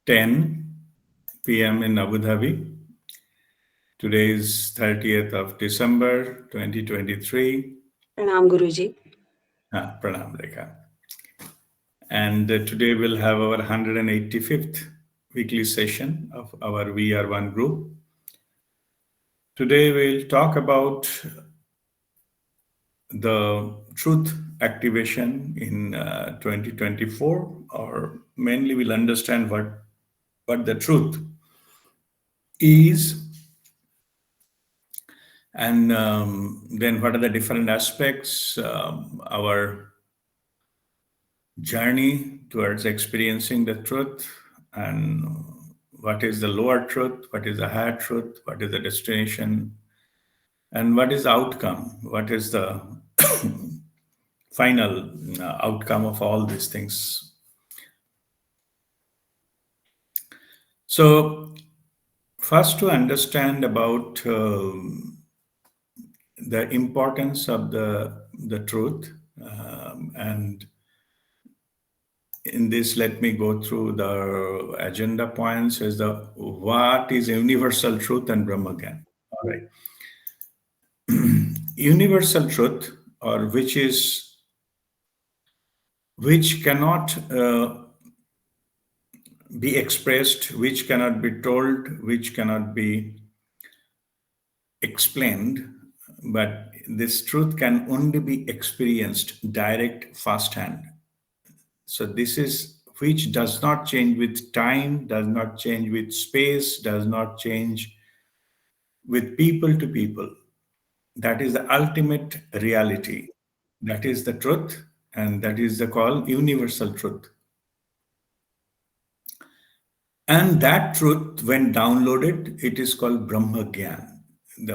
10 p.m. in Abu Dhabi. Today is 30th of December 2023. Pranam Guruji. Pranam Rekha. And today we'll have our 185th weekly session of our WeAreOne group. Today we'll talk about the truth activation in 2024, or mainly we'll understand what the truth is, and then what are the different aspects, our journey towards experiencing the truth, and what is the lower truth, what is the higher truth, what is the destination, and what is the outcome, what is the final outcome of all these things. So, first, to understand about the importance of the truth, and in this, let me go through the agenda points. Is the what is universal truth and Brahma Gyan. All right, universal truth, or which cannot be expressed, which cannot be told, which cannot be explained, but this truth can only be experienced direct, first hand. So this is which does not change with time, does not change with space, does not change with people to people. That is the ultimate reality. That is the truth, and that is the call universal truth. And that truth, when downloaded, it is called Brahma Gyan.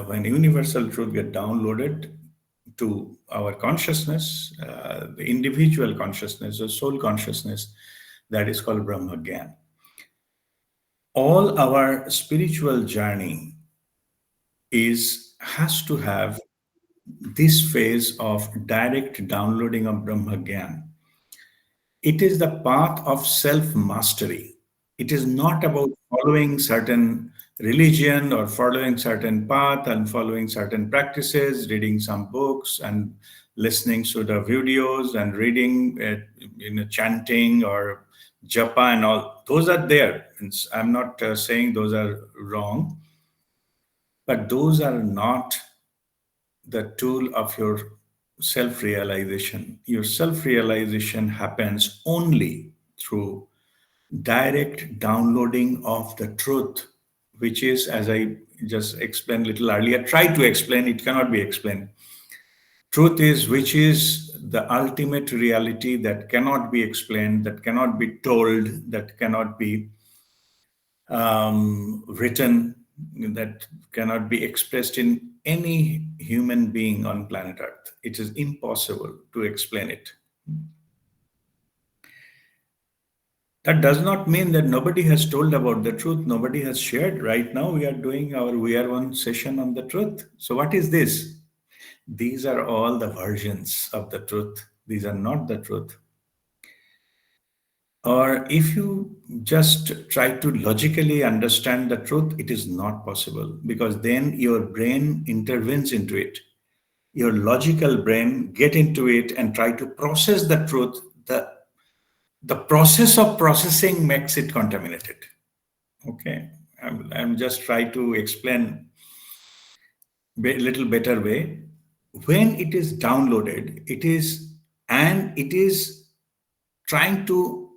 When universal truth get downloaded to our consciousness, the individual consciousness, the soul consciousness, that is called Brahma Gyan. All our spiritual journey has to have this phase of direct downloading of Brahma Gyan. It is the path of self-mastery. It is not about following certain religion or following certain path and following certain practices, reading some books and listening to the videos and reading, chanting or japa and all. Those are there. And I'm not saying those are wrong, but those are not the tool of your self-realization. Your self-realization happens only through direct downloading of the truth, which is, as I just explained a little earlier, try to explain, it cannot be explained. Truth is, which is the ultimate reality that cannot be explained, that cannot be told, that cannot be written, that cannot be expressed in any human being on planet Earth. It is impossible to explain it. That does not mean that nobody has told about the truth, nobody has shared. Right now, we are doing our WeAreOne session on the truth. So, what is this? These are all the versions of the truth. These are not the truth. Or if you just try to logically understand the truth, it is not possible, because then your brain intervenes into it. Your logical brain get into it and try to process the truth. The process of processing makes it contaminated. Okay, I'm just trying to explain a little better way. When it is downloaded, it is trying to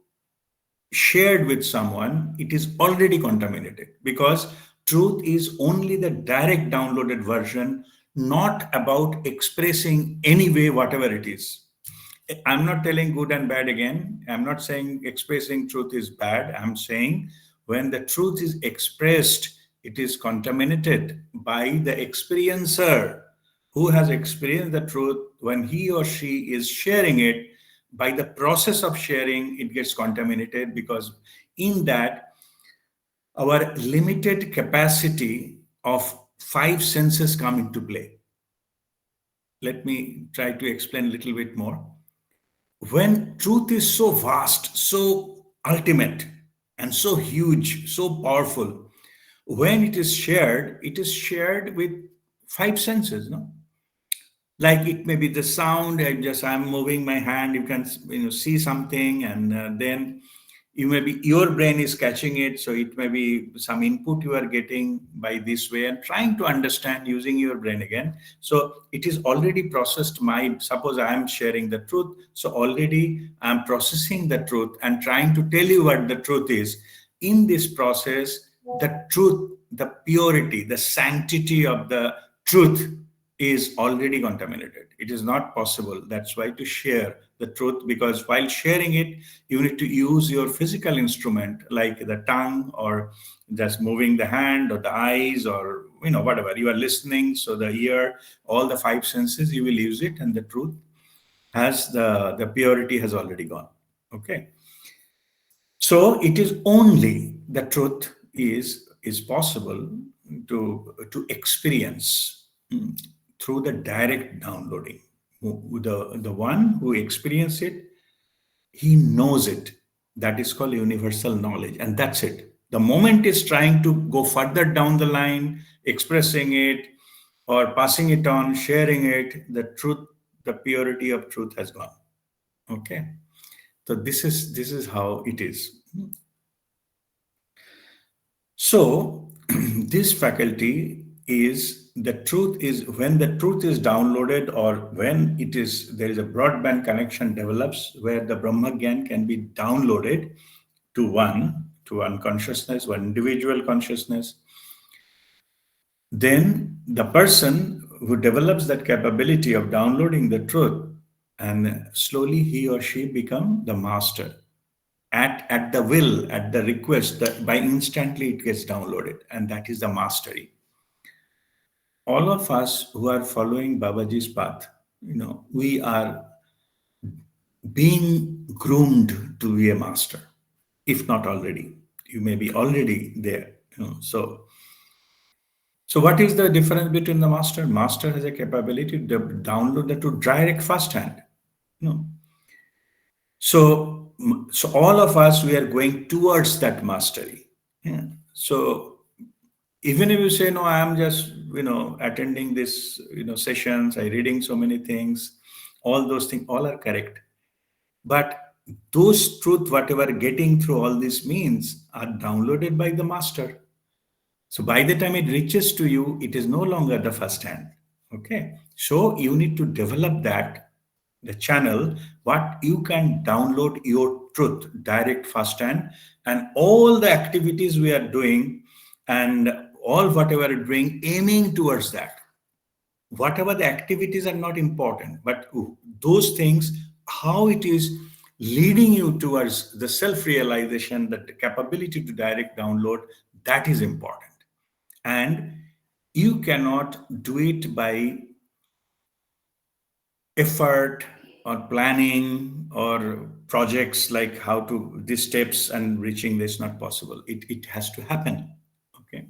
shared with someone, it is already contaminated, because truth is only the direct downloaded version, not about expressing any way whatever it is. I'm not telling good and bad again. I'm not saying expressing truth is bad. I'm saying when the truth is expressed, it is contaminated by the experiencer who has experienced the truth. When he or she is sharing it, by the process of sharing, it gets contaminated, because in that, our limited capacity of five senses come into play. Let me try to explain a little bit more. When truth is so vast, so ultimate, and so huge, so powerful. When it is shared with five senses, no? Like it may be the sound, I'm moving my hand, you can see something, and then you may be your brain is catching it, so it may be some input you are getting by this way and trying to understand using your brain again. So it is already processed. My suppose I am sharing the truth, so already I am processing the truth and trying to tell you what the truth is. In this process, the truth, the purity, the sanctity of the truth is already contaminated. It is not possible. That's why to share the truth, because while sharing it, you need to use your physical instrument like the tongue, or just moving the hand or the eyes, or whatever you are listening. So the ear, all the five senses, you will use it, and the truth has the purity has already gone. Okay. So it is only the truth is possible to experience through the direct downloading. The one who experiences it, he knows it. That is called universal knowledge, and that's it. The moment is trying to go further down the line, expressing it or passing it on, sharing it, the truth, the purity of truth has gone. Okay. So this is how it is. So, this faculty is the truth is when the truth is downloaded, or when it is there is a broadband connection develops where the Brahma Gyan can be downloaded to one consciousness, one individual consciousness. Then the person who develops that capability of downloading the truth, and slowly he or she become the master at the will, at the request, that by instantly it gets downloaded, and that is the mastery. All of us who are following Babaji's path, we are being groomed to be a master, if not already. You may be already there. So what is the difference between the master? Master has a capability to download the to direct first hand. You know. So all of us, we are going towards that mastery. Yeah. So even if you say, no, I am just attending this sessions, I reading so many things, all those things all are correct, but those truth whatever getting through all these means are downloaded by the master. So by the time it reaches to you, it is no longer the first hand. Okay. So you need to develop that, the channel, what you can download your truth direct first hand, and all the activities we are doing and all whatever we're doing aiming towards that. Whatever the activities are not important, but those things, how it is leading you towards the self-realization, that the capability to direct download, that is important. And you cannot do it by effort or planning or projects like how to these steps and reaching this, not possible. It has to happen. Okay.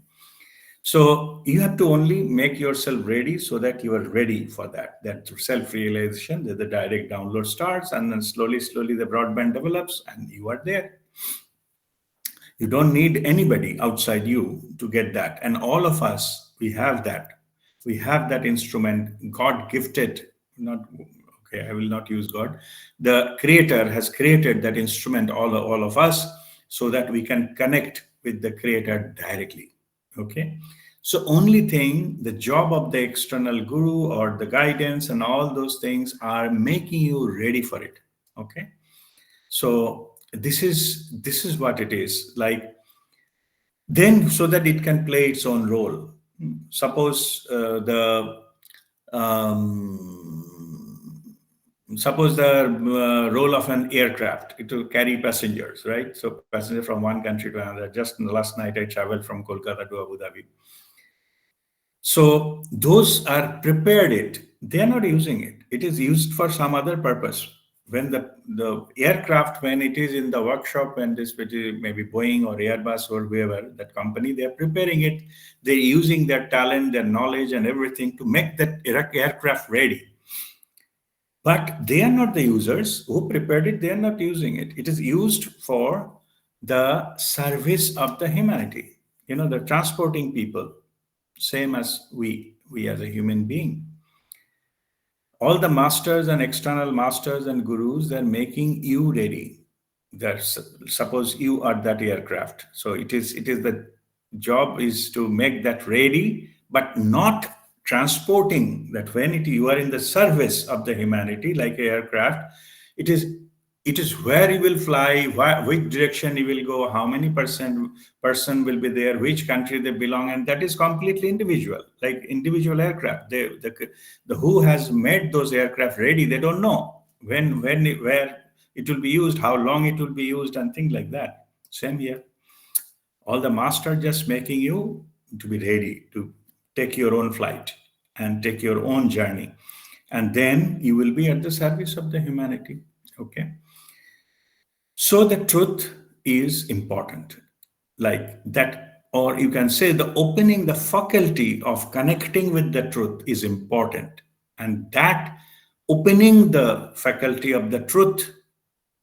So you have to only make yourself ready so that you are ready for that self-realization, that the direct download starts, and then slowly the broadband develops and you are there. You don't need anybody outside you to get that. And all of us, we have that. We have that instrument, God gifted, not, okay, I will not use God. The Creator has created that instrument, all of us, so that we can connect with the Creator directly. Okay. So only thing, the job of the external guru or the guidance and all those things are making you ready for it. Okay. So this is what it is like, then so that it can play its own role. Suppose the suppose the role of an aircraft, it will carry passengers, right? So passenger from one country to another. Just last night I traveled from Kolkata to Abu Dhabi. So those are prepared it. They are not using it. It is used for some other purpose. When the aircraft, when it is in the workshop, when this maybe Boeing or Airbus or whoever, that company, they are preparing it. They're using their talent, their knowledge and everything to make that aircraft ready. But they are not the users who prepared it. They are not using it. It is used for the service of the humanity. The transporting people, same as we as a human being. All the masters and external masters and gurus, they're making you ready. Suppose you are that aircraft, so it is the job is to make that ready, but not transporting that. When you are in the service of the humanity like aircraft, it is it is where you will fly, which direction you will go, how many person will be there, which country they belong, and that is completely individual, like individual aircraft. The who has made those aircraft ready, they don't know where it will be used, how long it will be used, and things like that. Same here. All the master just making you to be ready to take your own flight and take your own journey, and then you will be at the service of the humanity. Okay. So the truth is important, like that, or you can say the opening, the faculty of connecting with the truth is important. And that opening the faculty of the truth,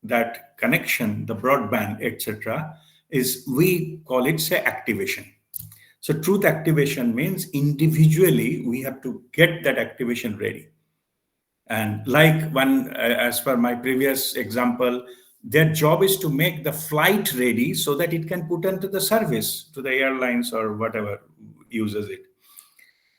that connection, the broadband, etc., is, we call it, say, activation. So truth activation means individually we have to get that activation ready. And like one, as per my previous example, their job is to make the flight ready so that it can put into the service to the airlines or whatever uses it.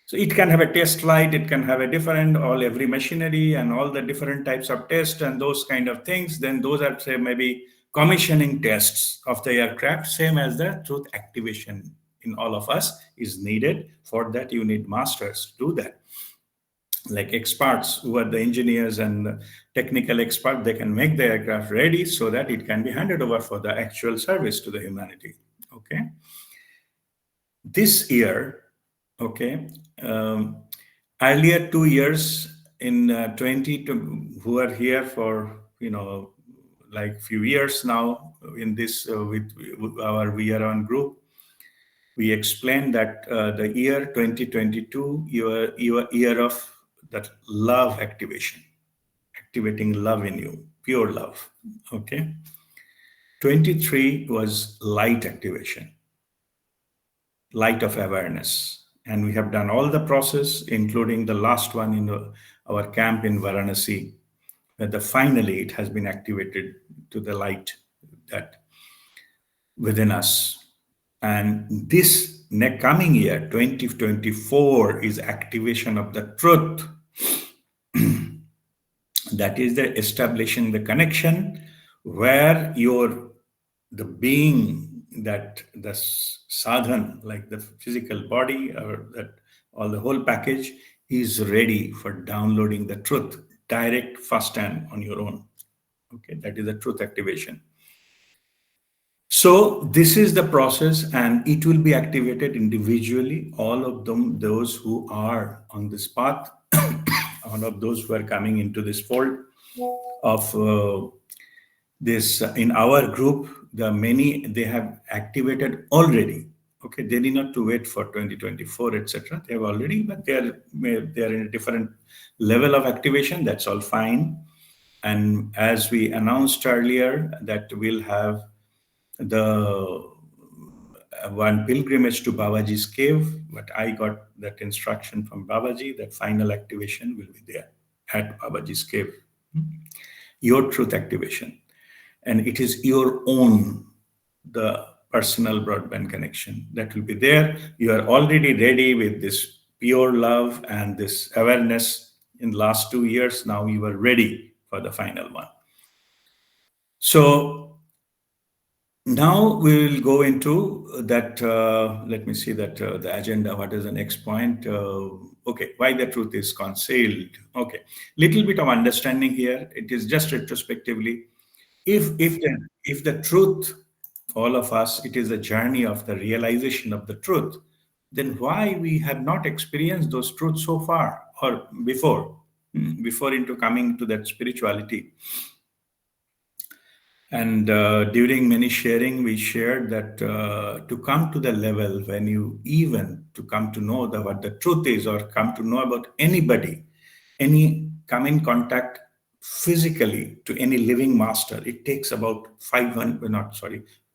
So it can have a test flight, it can have a different, all every machinery and all the different types of tests and those kind of things. Then those are, say, maybe commissioning tests of the aircraft, same as the truth activation in all of us is needed. For that, you need masters to do that, like experts who are the engineers and the technical expert. They can make the aircraft ready so that it can be handed over for the actual service to the humanity. Okay. This year, okay, earlier 2 years in 20 to, who are here for like few years now in this with our WeAreOne group, we explained that the year 2022, your year of that love activation, activating love in you, pure love. Okay. 23 was light activation, light of awareness. And we have done all the process, including the last one in our camp in Varanasi, where finally it has been activated to the light that within us. And this coming year, 2024, is activation of the truth. That is the establishing the connection where the being, that the sadhan, like the physical body or that all the whole package, is ready for downloading the truth direct, first hand, on your own. Okay, that is the truth activation. So this is the process, and it will be activated individually. All of them, those who are on this path, all of those who are coming into this fold of this in our group, the many they have activated already. Okay, they need not to wait for 2024, etc. They have already, but they are in a different level of activation. That's all fine. And as we announced earlier, that we'll have the one pilgrimage to Babaji's cave, but I got that instruction from Babaji that final activation will be there at Babaji's cave. Your truth activation. And it is your own, the personal broadband connection that will be there. You are already ready with this pure love and this awareness in the last 2 years. Now you are ready for the final one. So now we will go into that. Let me see that the agenda. What is the next point? Okay, why the truth is concealed. Okay, little bit of understanding here. It is just retrospectively. If the truth, all of us, it is a journey of the realization of the truth, then why we have not experienced those truths so far or before into coming to that spirituality. And during many sharing, we shared that to come to the level when you even to come to know what the truth is, or come to know about anybody, come in contact physically to any living master, it takes about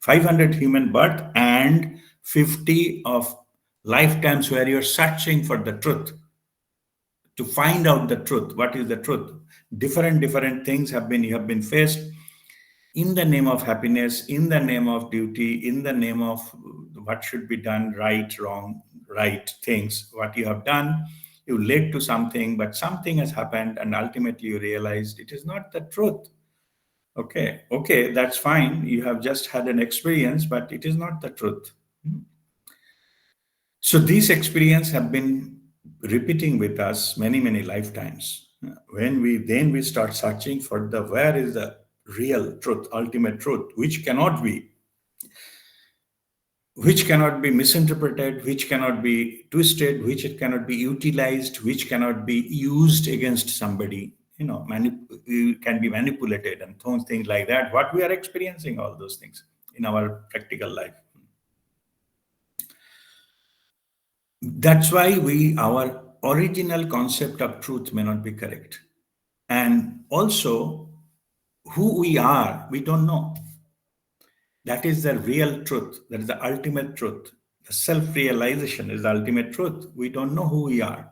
500 human birth and 50 of lifetimes where you're searching for the truth, to find out the truth. What is the truth? Different things have been, you have been faced in the name of happiness, in the name of duty, in the name of what should be done, right, wrong, right things, what you have done, you led to something, but something has happened, and ultimately you realized it is not the truth. Okay, that's fine. You have just had an experience, but it is not the truth. So these experiences have been repeating with us many lifetimes. When we start searching for the where is the real truth, ultimate truth, which cannot be misinterpreted, which cannot be twisted, which it cannot be utilized, which cannot be used against somebody. It can be manipulated and things like that. What we are experiencing, all those things in our practical life. That's why our original concept of truth may not be correct. And also, who we are, we don't know. That is the real truth. That is the ultimate truth. The self-realization is the ultimate truth. We don't know who we are.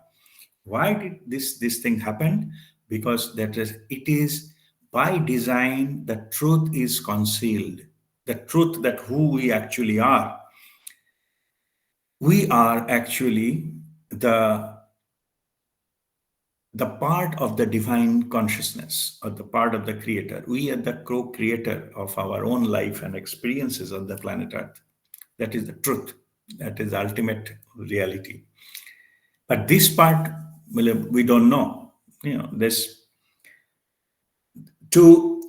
Why did this thing happen? Because it is by design, the truth is concealed. The truth that who we actually are. We are actually the part of the divine consciousness, or the part of the creator. We are the co-creator of our own life and experiences on the planet Earth. That is the truth. That is the ultimate reality. But this part, we don't know. This to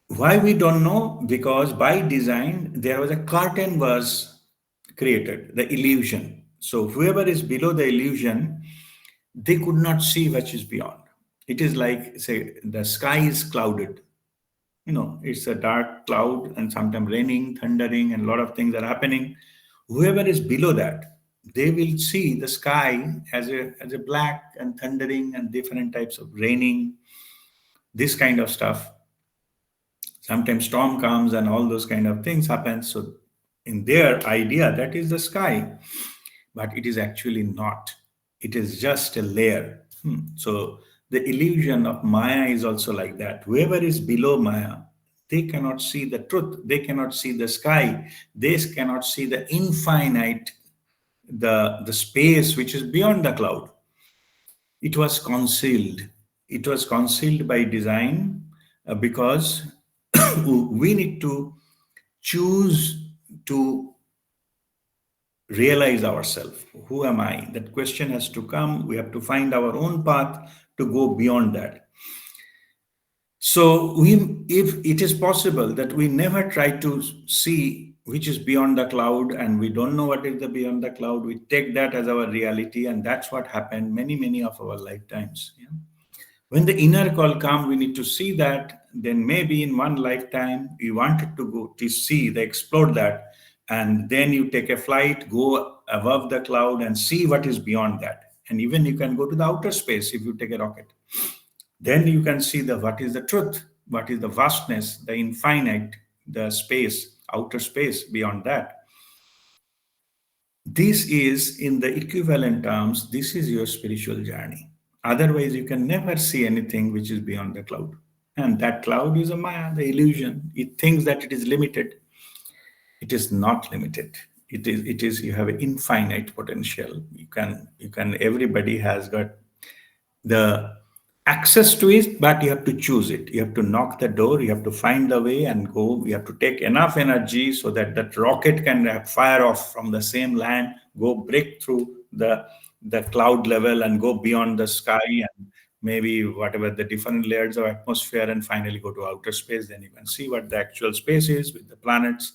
why we don't know, because by design there was a curtain was created, the illusion. So whoever is below the illusion, they could not see what is beyond. It is like, say, the sky is clouded. It's a dark cloud, and sometimes raining, thundering, and a lot of things are happening. Whoever is below that, they will see the sky as a black and thundering and different types of raining, this kind of stuff. Sometimes storm comes and all those kind of things happen. So in their idea, that is the sky, but it is actually not. It is just a layer. So the illusion of Maya is also like that. Whoever is below Maya, they cannot see the truth. They cannot see the sky. They cannot see the infinite, the space which is beyond the cloud. It was concealed. It was concealed by design, because we need to choose to realize ourselves. Who am I? That question has to come. We have to find our own path to go beyond that. So if it is possible that we never try to see which is beyond the cloud, and we don't know what is the beyond the cloud, we take that as our reality, and that's what happened many of our lifetimes. When the inner call comes, we need to see that. Then maybe in one lifetime we wanted to go to see, explore that, and then you take a flight, go above the cloud, and see what is beyond that. And even you can go to the outer space if you take a rocket. Then you can see what is the truth, what is the vastness, the infinite, the space, outer space beyond that. This is, in the equivalent terms, this is your spiritual journey. Otherwise, you can never see anything which is beyond the cloud. And that cloud is a Maya, the illusion. It thinks that it is limited. It is not limited. It is you have an infinite potential. Everybody has got the access to it, but you have to choose it. You have to knock the door, you have to find the way and go. You have to take enough energy so that that rocket can fire off from the same land, go break through the cloud level and go beyond the sky, and maybe whatever the different layers of atmosphere, and finally go to outer space. Then you can see what the actual space is with the planets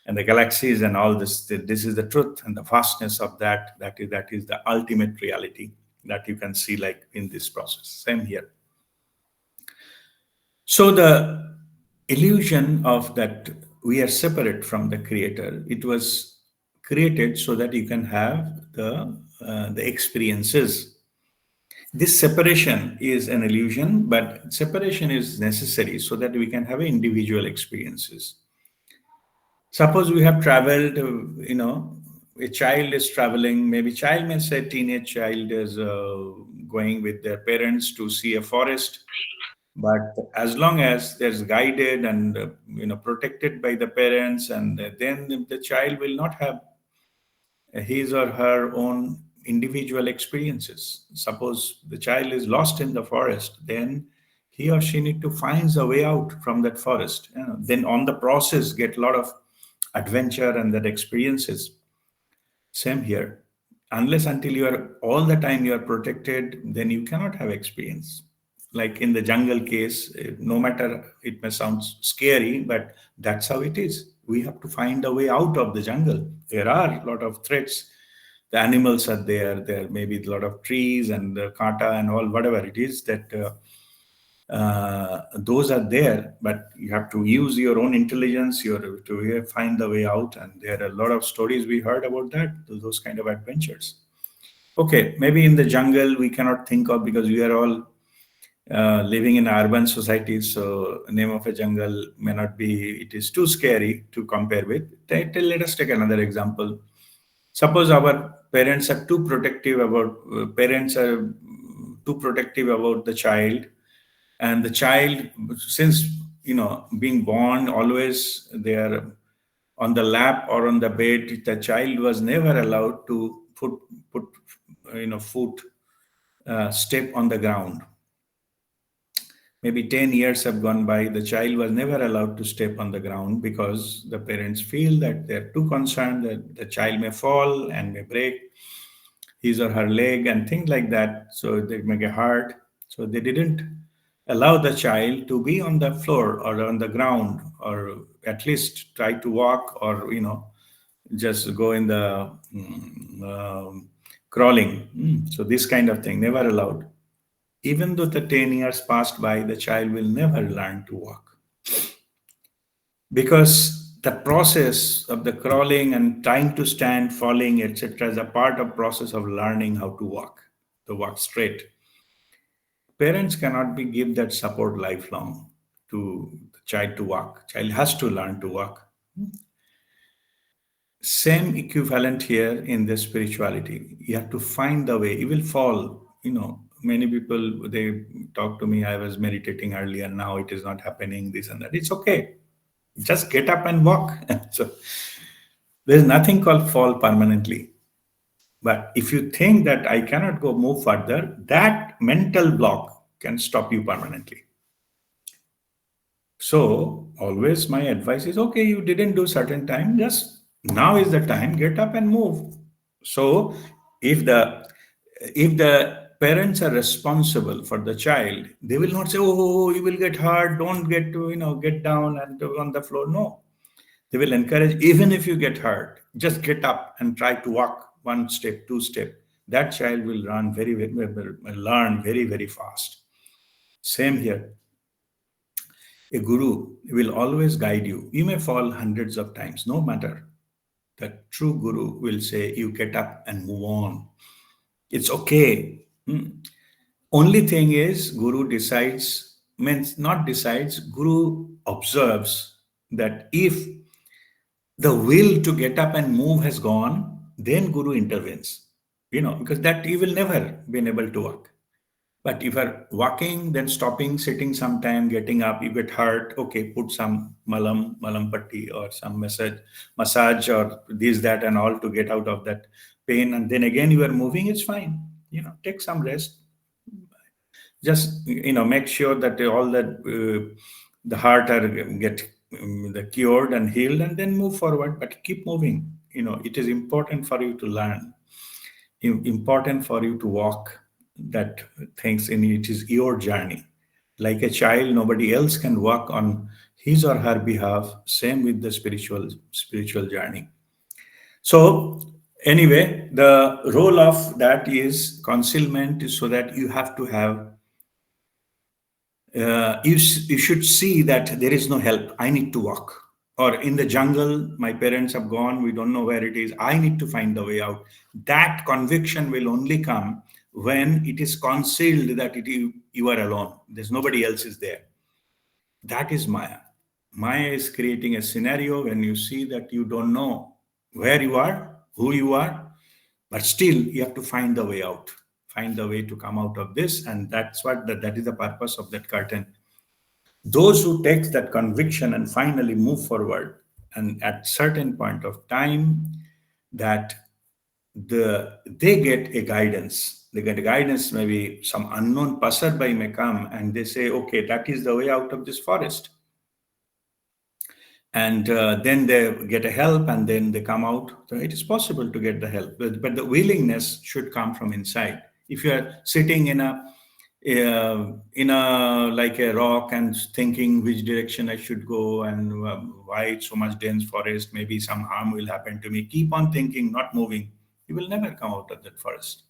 and the galaxies and all this. This is the truth and the vastness of that. That is the ultimate reality that you can see, like in this process. Same here. So the illusion of that we are separate from the creator, it was created so that you can have the experiences. This separation is an illusion, but separation is necessary so that we can have individual experiences. Suppose we have traveled, a child is traveling, maybe child may say teenage child is going with their parents to see a forest. But as long as there's guided and protected by the parents, and then the child will not have his or her own individual experiences. Suppose the child is lost in the forest, then he or she need to find a way out from that forest. Then on the process, get a lot of adventure and that experiences. Same here. Unless until you are all the time you are protected, then you cannot have experience. Like in the jungle case, no matter it may sound scary, but that's how it is. We have to find a way out of the jungle. There are a lot of threats. The animals are there. There may be a lot of trees and kata and all whatever it is that those are there, but you have to use your own intelligence. You have to find the way out, and there are a lot of stories we heard about that, those kind of adventures. Okay, maybe in the jungle we cannot think of because we are all living in urban societies, so name of a jungle may not be. It is too scary to compare with. Let us take another example. Suppose our parents are too protective about the child, and the child, since being born, always they are on the lap or on the bed. The child was never allowed to put foot step on the ground. Maybe 10 years have gone by, the child was never allowed to step on the ground because the parents feel that they're too concerned that the child may fall and may break his or her leg and things like that. So they may get hurt. So they didn't allow the child to be on the floor or on the ground, or at least try to walk, or just go in the crawling. So this kind of thing never allowed. Even though the 10 years passed by, the child will never learn to walk, because the process of the crawling and trying to stand, falling, etc., is a part of process of learning how to walk straight. Parents cannot be give that support lifelong to the child to walk. Child has to learn to walk. Same equivalent here in the spirituality. You have to find the way. You will fall. Many people, they talk to me, I was meditating earlier, now it is not happening, this and that. It's okay. Just get up and walk. So there's nothing called fall permanently. But if you think that I cannot go move further, that mental block can stop you permanently. So always my advice is, okay, you didn't do certain time, just now is the time, get up and move. So if the parents are responsible for the child, they will not say, oh, you will get hurt, don't get down and on the floor. No, they will encourage, even if you get hurt, just get up and try to walk one step, two step. That child will learn very, very fast. Same here. A guru will always guide you. You may fall hundreds of times, no matter. The true guru will say, you get up and move on. It's okay. Only thing is, guru decides, means not decides, guru observes that if the will to get up and move has gone, then guru intervenes. Because that you will never be able to walk. But if you're walking, then stopping, sitting sometime, getting up, you get hurt, okay, put some malam patti or some massage or this, that, and all to get out of that pain. And then again, you are moving, it's fine. Take some rest. Just, make sure that all that the heart are get the cured and healed, and then move forward, but keep moving. It is important for you to learn, important for you to walk that things in it is your journey. Like a child, nobody else can walk on his or her behalf. Same with the spiritual journey. So anyway, the role of that is concealment, so that you have to have you should see that there is no help. I need to walk. Or in the jungle, my parents have gone, we don't know where it is. I need to find the way out. That conviction will only come when it is concealed that you are alone. There's nobody else is there. That is Maya. Maya is creating a scenario when you see that you don't know where you are, who you are, but still you have to find the way out, find the way to come out of this, and that is the purpose of that curtain. Those who take that conviction and finally move forward, and at certain point of time, that they get a guidance. They get a guidance. Maybe some unknown passerby may come and they say, "Okay, that is the way out of this forest." And then they get a help, and then they come out. So it is possible to get the help, but the willingness should come from inside. If you are sitting in a like a rock and thinking which direction I should go, and why it's so much dense forest, maybe some harm will happen to me, keep on thinking, not moving, you will never come out of that forest.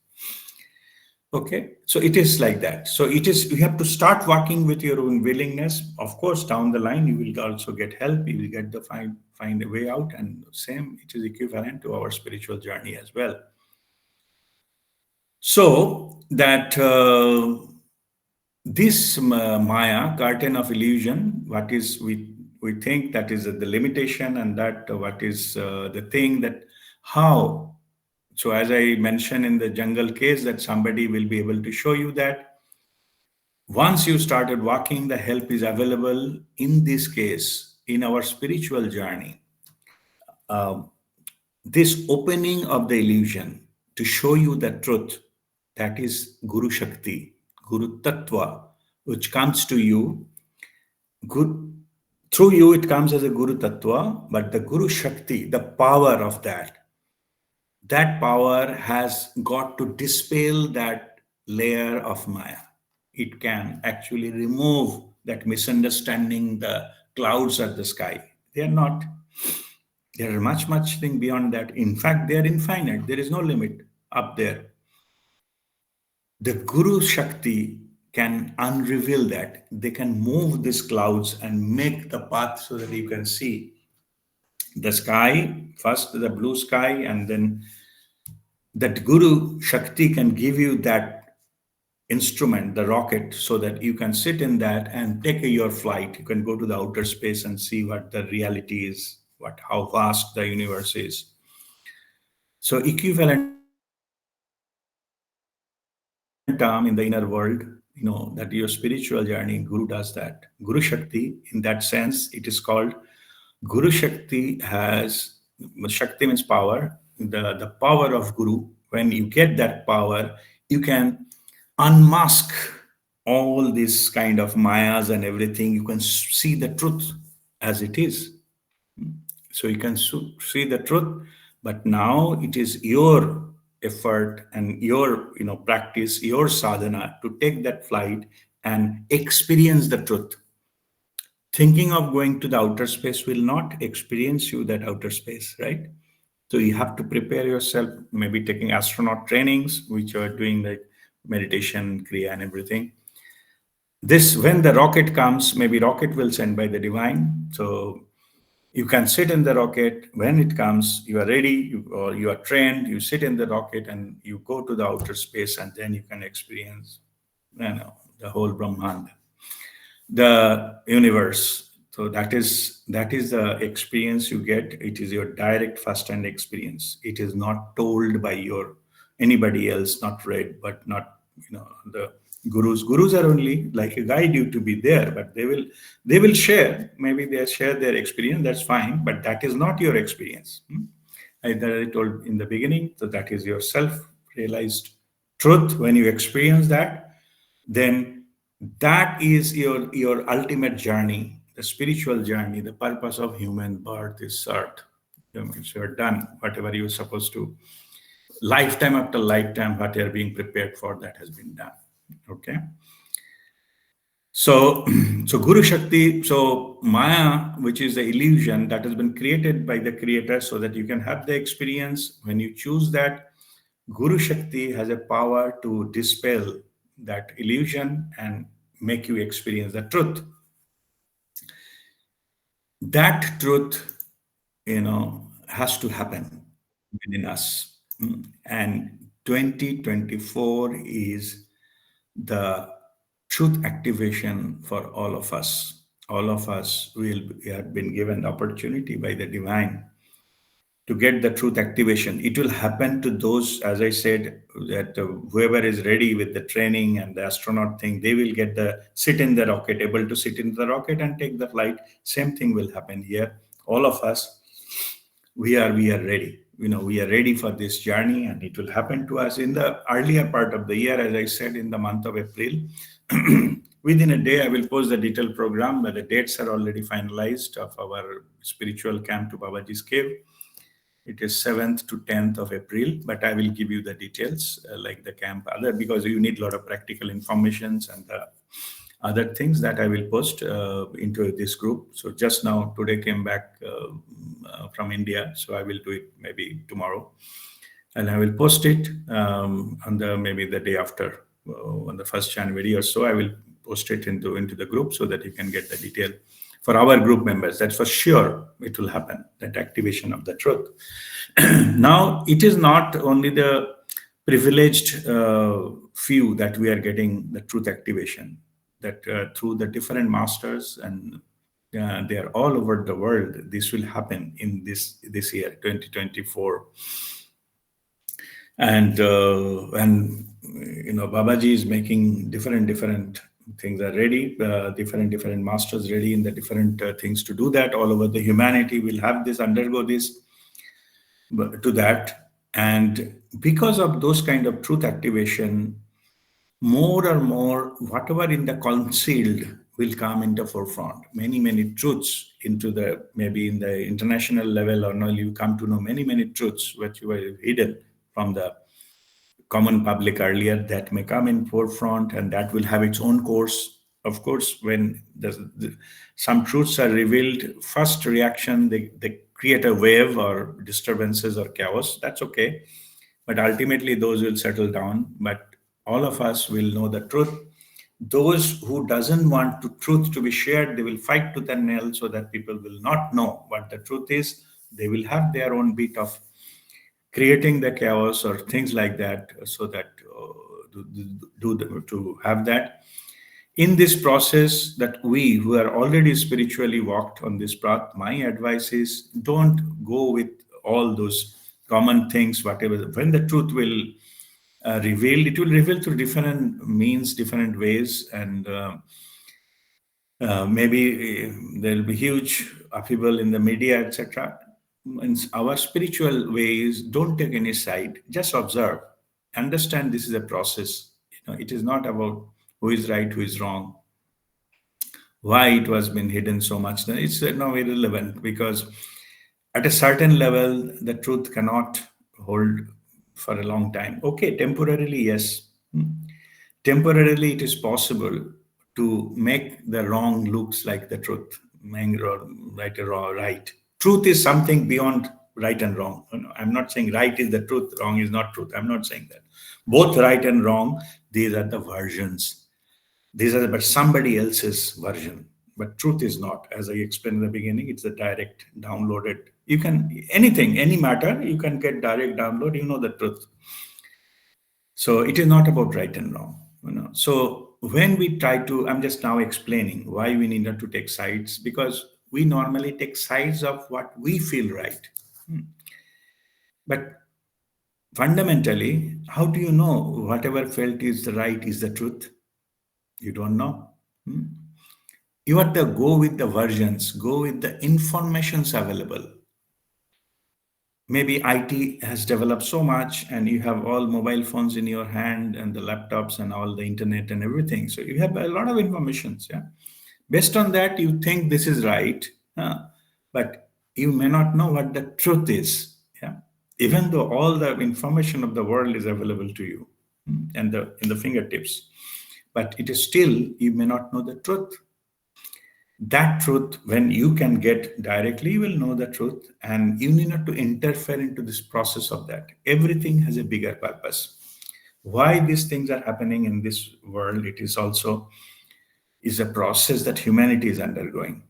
Okay, so it is like that. So it is, you have to start working with your own willingness. Of course, down the line, you will also get help. You will get the find a way out, and same, it is equivalent to our spiritual journey as well. So that this Maya, curtain of illusion, what is we think that is the limitation, and that what is the thing that how. So as I mentioned in the jungle case, that somebody will be able to show you that once you started walking, the help is available. In this case, in our spiritual journey, this opening of the illusion to show you the truth, that is Guru Shakti, Guru Tattva, which comes to you. Good, through you, it comes as a Guru Tattva, but the Guru Shakti, the power of that power has got to dispel that layer of Maya. It can actually remove that misunderstanding, the clouds at the sky. They are not. There are much thing beyond that. In fact, they are infinite. There is no limit up there. The Guru Shakti can unreveal that. They can move these clouds and make the path so that you can see the sky, first the blue sky, and then that Guru Shakti can give you that instrument, the rocket, so that you can sit in that and take your flight. You can go to the outer space and see what the reality is, how vast the universe is. So equivalent term in the inner world, that your spiritual journey, Guru does that. Guru Shakti, in that sense, it is called Guru Shakti. Shakti means power, the power of Guru. When you get that power, you can unmask all this kind of mayas and everything. You can see the truth as it is. So you can see the truth, but now it is your effort and your practice, your sadhana to take that flight and experience the truth. Thinking of going to the outer space will not experience you that outer space, right? So you have to prepare yourself, maybe taking astronaut trainings, which are doing like meditation, kriya, and everything. This, when the rocket comes, maybe rocket will send by the divine. So you can sit in the rocket. When it comes, you are ready, or you are trained. You sit in the rocket and you go to the outer space, and then you can experience, the whole Brahman, the universe. So that is the experience you get. It is your direct first-hand experience. It is not told by your anybody else, not read, but not the gurus are only like a guide you to be there, but they will share, maybe they share their experience, that's fine, but that is not your experience. That I told in the beginning, so that is your self-realized truth. When you experience that, then that is your ultimate journey, the spiritual journey. The purpose of human birth is served. Once you're done, whatever you're supposed to, lifetime after lifetime, what you're being prepared for, that has been done. Okay. So, so Guru Shakti, so Maya, which is the illusion that has been created by the creator so that you can have the experience. When you choose that, Guru Shakti has a power to dispel that illusion and make you experience the truth. That truth, has to happen within us. And 2024 is the truth activation for all of us. all of us we have been given opportunity by the divine to get the truth activation. It will happen to those, as I said, that whoever is ready with the training and the astronaut thing, they will get the sit in the rocket, able to sit in the rocket and take the flight. Same thing will happen here. All of us, we are ready. We are ready for this journey, and it will happen to us in the earlier part of the year, as I said, in the month of April. Within a day, I will post the detailed program, but the dates are already finalized of our spiritual camp to Babaji's cave. It is 7th to 10th of April, but I will give you the details like the camp other, because you need a lot of practical informations and the other things that I will post into this group. So just now, today came back from India, so I will do it maybe tomorrow, and I will post it on the maybe the day after, on the 1st January or so. I will post it into the group so that you can get the detail for our group members. That's for sure it will happen, that activation of the truth. Now, it is not only the privileged few that we are getting the truth activation, that through the different masters, and they are all over the world. This will happen in this year, 2024. And Babaji is making different things are ready, different masters ready in the different things to do that. All over the humanity will have this, undergo this, to that. And because of those kind of truth activation, more or more whatever in the concealed will come into forefront. Many truths into the, maybe in the international level, or no, you come to know many truths which were hidden from the common public earlier, that may come in forefront, and that will have its own course. Of course, when some truths are revealed, first reaction, they create a wave or disturbances or chaos. That's okay, but ultimately those will settle down. But all of us will know the truth. Those who doesn't want truth to be shared, they will fight to the nail so that people will not know what the truth is. They will have their own bit of creating the chaos or things like that, so that to have that in this process. That we who are already spiritually walked on this path, my advice is, don't go with all those common things. Whatever, when the truth will reveal, it will reveal through different means, different ways, and maybe there will be huge upheaval in the media, etc. In our spiritual ways, don't take any side. Just observe, understand this is a process. It is not about who is right, who is wrong, why it was been hidden so much. It's now irrelevant, because at a certain level, the truth cannot hold for a long time. Okay, temporarily, yes. Temporarily, it is possible to make the wrong looks like the truth, make right or right. Truth is something beyond right and wrong. I'm not saying right is the truth, wrong is not truth. I'm not saying that. Both right and wrong, these are the versions. These are but somebody else's version. But truth is not. As I explained in the beginning, it's a direct downloaded. You can, anything, any matter, you can get direct download, the truth. So it is not about right and wrong. So when we try to, I'm just now explaining why we need not to take sides, because we normally take sides of what we feel right. But fundamentally, how do you know whatever felt is the right is the truth? You don't know. You have to go with the versions, go with the informations available. Maybe IT has developed so much, and you have all mobile phones in your hand and the laptops and all the internet and everything. So you have a lot of informations. Yeah. Based on that, you think this is right, but you may not know what the truth is. Yeah. Even though all the information of the world is available to you, and in the fingertips, but it is still, you may not know the truth. That truth, when you can get directly, you will know the truth, and you need not to interfere into this process of that. Everything has a bigger purpose. Why these things are happening in this world, it is also is a process that humanity is undergoing.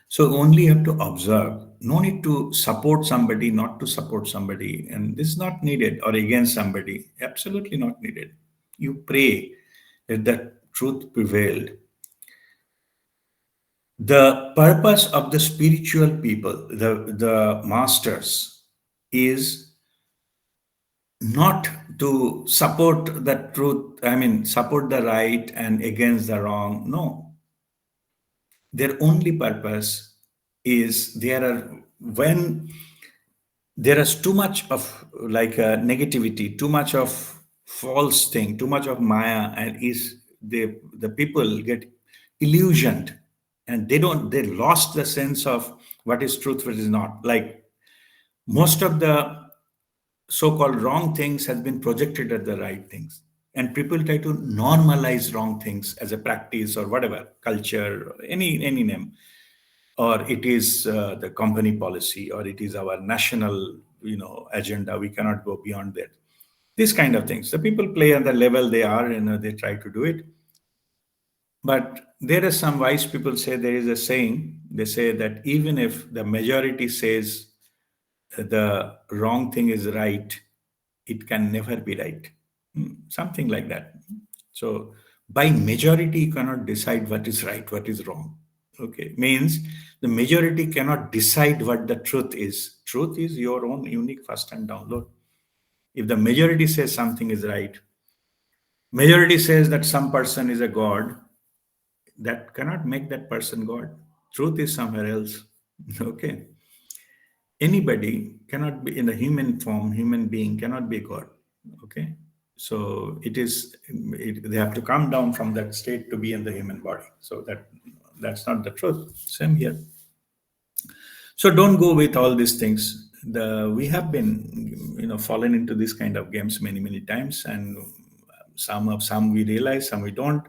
So only you have to observe. No need to support somebody, not to support somebody, and this is not needed, or against somebody. Absolutely not needed. You pray that the truth prevailed. The purpose of the spiritual people, the masters, is not to support the truth, I mean, support the right and against the wrong. No, their only purpose is there are when there is too much of like negativity, too much of false thing, too much of maya, and is the people get illusioned, and they lost the sense of what is truth, what is not. Like most of the so-called wrong things has been projected as the right things, and people try to normalize wrong things as a practice or whatever culture, any name, or it is the company policy, or it is our national agenda. We cannot go beyond that. These kind of things, the people play on the level they are, they try to do it. But there are some wise people say, there is a saying, they say that even if the majority says the wrong thing is right, it can never be right. Something like that. So by majority, you cannot decide what is right, what is wrong. Okay, means the majority cannot decide what the truth is. Truth is your own unique first and download. If the majority says something is right, majority says that some person is a god, that cannot make that person god. Truth is somewhere else. Okay, anybody cannot be in the human form, human being cannot be god. Okay, so they have to come down from that state to be in the human body. So that's not the truth. Same here. So don't go with all these things. We have been fallen into this kind of games many times, and some we realize, some we don't.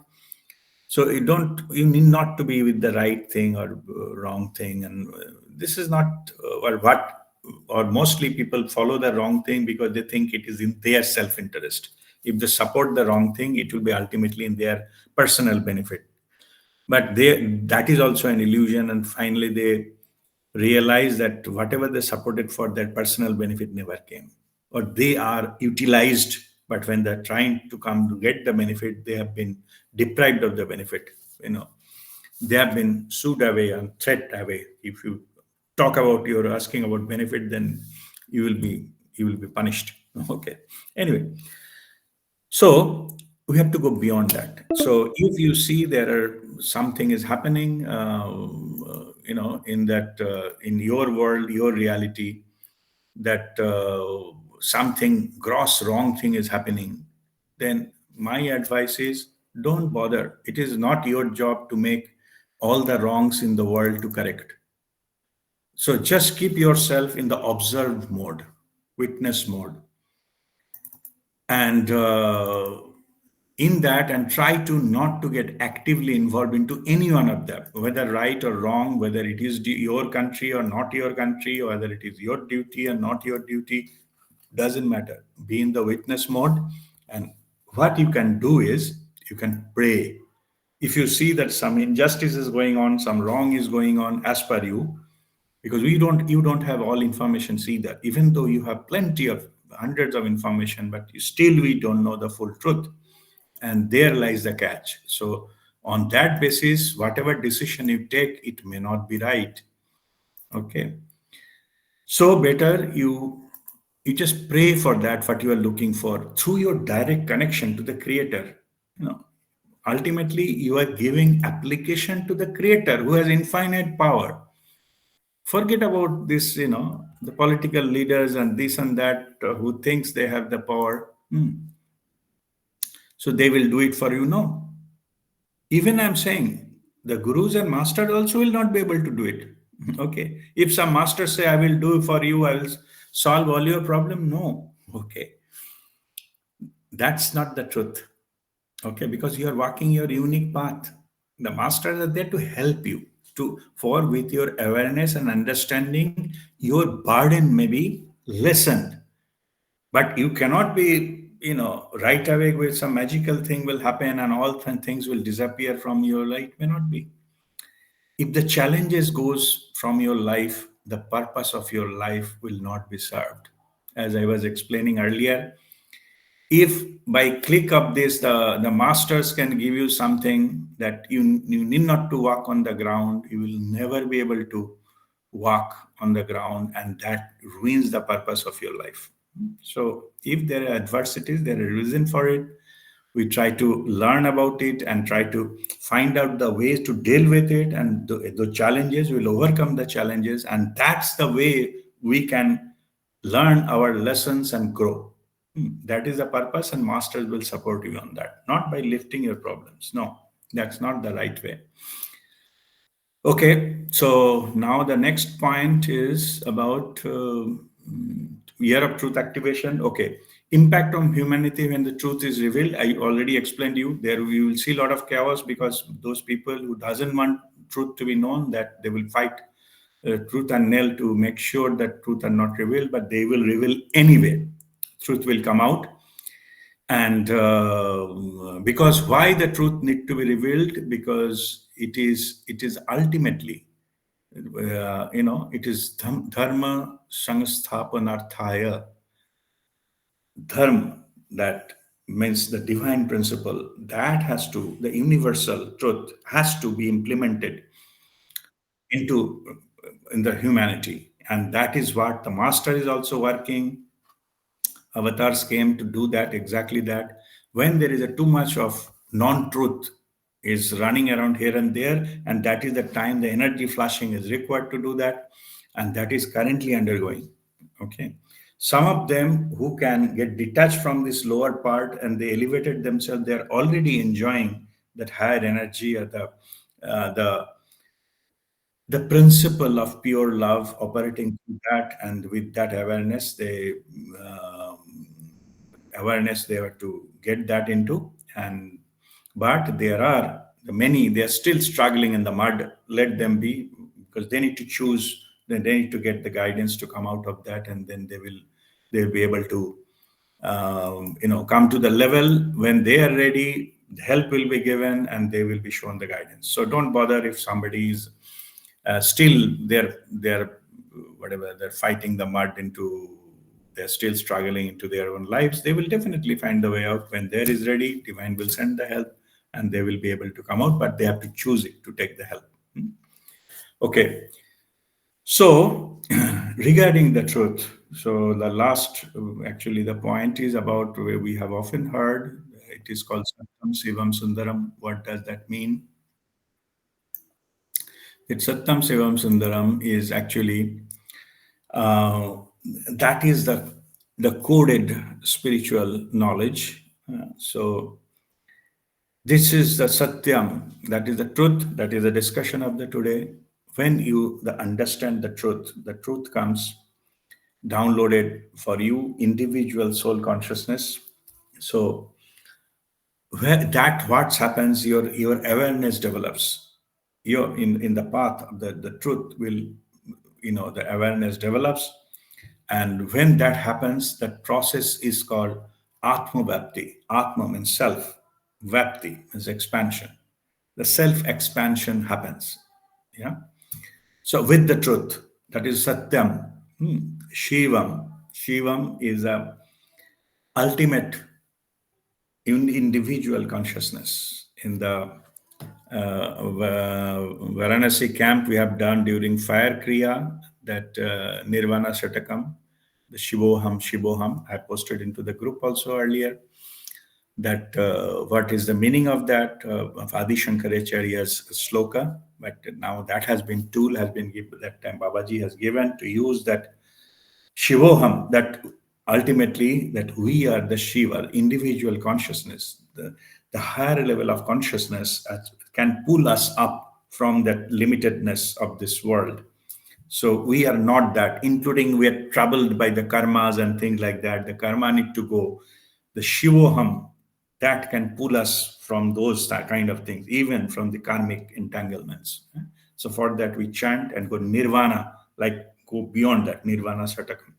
So you need not to be with the right thing or wrong thing, and this is not or what or mostly people follow the wrong thing because they think it is in their self-interest. If they support the wrong thing, it will be ultimately in their personal benefit. But that is also an illusion, and finally they realize that whatever they supported for their personal benefit never came, or they are utilized, but when they're trying to come to get the benefit, they have been deprived of the benefit. They have been sued away and threat away. If you talk about, you're asking about benefit, then you will be you will be punished. Okay, anyway, so we have to go beyond that. So if you see there are something is happening, in that in your world, your reality, that something gross wrong thing is happening, then my advice is don't bother. It is not your job to make all the wrongs in the world to correct. So just keep yourself in the observed mode, witness mode, and in that, and try to not to get actively involved into any one of them, whether right or wrong, whether it is your country or not your country, or whether it is your duty or not your duty, doesn't matter. Be in the witness mode, and what you can do is you can pray. If you see that some injustice is going on, some wrong is going on as per you, because you don't have all information either, even though you have plenty of hundreds of information, but still we don't know the full truth, and there lies the catch. So on that basis, whatever decision you take, it may not be right. Okay, so better you just pray for that what you are looking for through your direct connection to the creator. you know Ultimately you are giving application to the creator who has infinite power. Forget about this, the political leaders and this and that, who thinks they have the power. So they will do it for you. No, even I'm saying the gurus and masters also will not be able to do it. Okay, if some masters say I will do for you, I will solve all your problem. No. Okay, that's not the truth. Okay, because you are walking your unique path. The masters are there to help you, to for with your awareness and understanding, your burden may be lessened. But you cannot be, right away with some magical thing will happen and all things will disappear from your life. May not be. If the challenges goes from your life, the purpose of your life will not be served. As I was explaining earlier, If by click of this, the masters can give you something that you need not to walk on the ground, you will never be able to walk on the ground, and that ruins the purpose of your life. So if there are adversities, there are reason for it. We try to learn about it and try to find out the ways to deal with it, and the challenges, will overcome the challenges, and that's the way we can learn our lessons and grow. That is the purpose, and masters will support you on that, not by lifting your problems. No, that's not the right way. Okay, so now the next point is about year of truth activation. Okay, impact on humanity when the truth is revealed. I already explained you. There we will see a lot of chaos, because those people who doesn't want truth to be known, that they will fight truth and nail to make sure that truth are not revealed, but they will reveal anyway. Truth will come out, and because why the truth need to be revealed, because it is ultimately, it is dharma sansthapanarthaya. Dharma, that means the divine principle, that has to, the universal truth has to be implemented into in the humanity, and that is what the master is also working. Avatars came to do that, exactly that. When there is a too much of non-truth is running around here and there, and that is the time the energy flushing is required to do that, and that is currently undergoing. Okay, some of them who can get detached from this lower part and they elevated themselves, they are already enjoying that higher energy, or the principle of pure love operating through that, and with that awareness, um, they have to get that into. And but there are the many, they are still struggling in the mud. Let them be, because they need to choose, then they need to get the guidance to come out of that, and then they'll be able to come to the level. When they are ready, help will be given and they will be shown the guidance. So don't bother if somebody is still they're whatever, they're fighting the mud into, they're still struggling into their own lives. They will definitely find the way out. When there is ready, divine will send the help and they will be able to come out, but they have to choose it to take the help. Okay, so regarding the truth, so the last, actually the point is about where we have often heard, it is called Satyam, Shivam, Sundaram. What does that mean? That Satyam, Shivam, Sundaram is actually, uh, that is the coded spiritual knowledge. So this is the Satyam, that is the truth, that is the discussion of the today. When you understand the truth comes downloaded for you, individual soul consciousness. So where that what happens, your awareness develops. Your in the path of the truth will, the awareness develops. And when that happens, that process is called Atma Vyapti. Atma means self, Vyapti is expansion. The self expansion happens. Yeah. So with the truth, that is Satyam. Shivam. Shivam is a ultimate individual consciousness. In the Varanasi camp we have done during fire Kriya, that Nirvana Shatakam, the Shivoham, Shivoham, I posted into the group also earlier, that what is the meaning of that, of Adi Shankaracharya's sloka. But now that has been tool has been given, that time Babaji has given to use that Shivoham, that ultimately that we are the Shiva, individual consciousness, the higher level of consciousness can pull us up from that limitedness of this world. So we are not that, including we are troubled by the karmas and things like that. The karma need to go. The Shivoham, that can pull us from those kind of things, even from the karmic entanglements. So for that we chant and go nirvana, like go beyond that, nirvana satakam.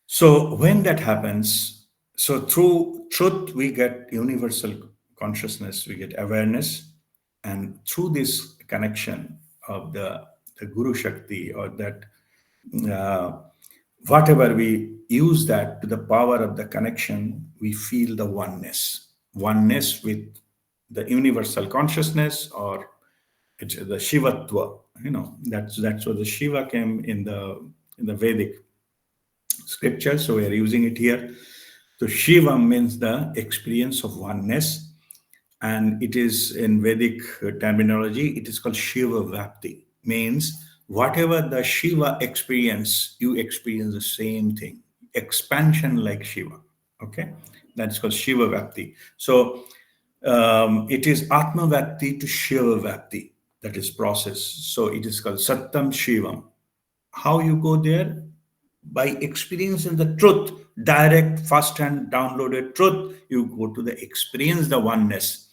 So when that happens, so through truth, we get universal consciousness, we get awareness, and through this connection of the Guru Shakti, or that uh, whatever we use that to the power of the connection, we feel the oneness with the universal consciousness, or it's the Shivatva. That's where the Shiva came in the Vedic scripture. So we are using it here. So Shivam means the experience of oneness, and it is in Vedic terminology, it is called Shiva Vyapti. Means whatever the Shiva experience, you experience the same thing. Expansion like Shiva. Okay, that's called Shiva Vyapti. So it is Atma Vyapti to Shiva Vyapti. That is process. So it is called Satyam Shivam. How you go there? By experiencing the truth, direct, first hand downloaded truth. You go to the experience the oneness.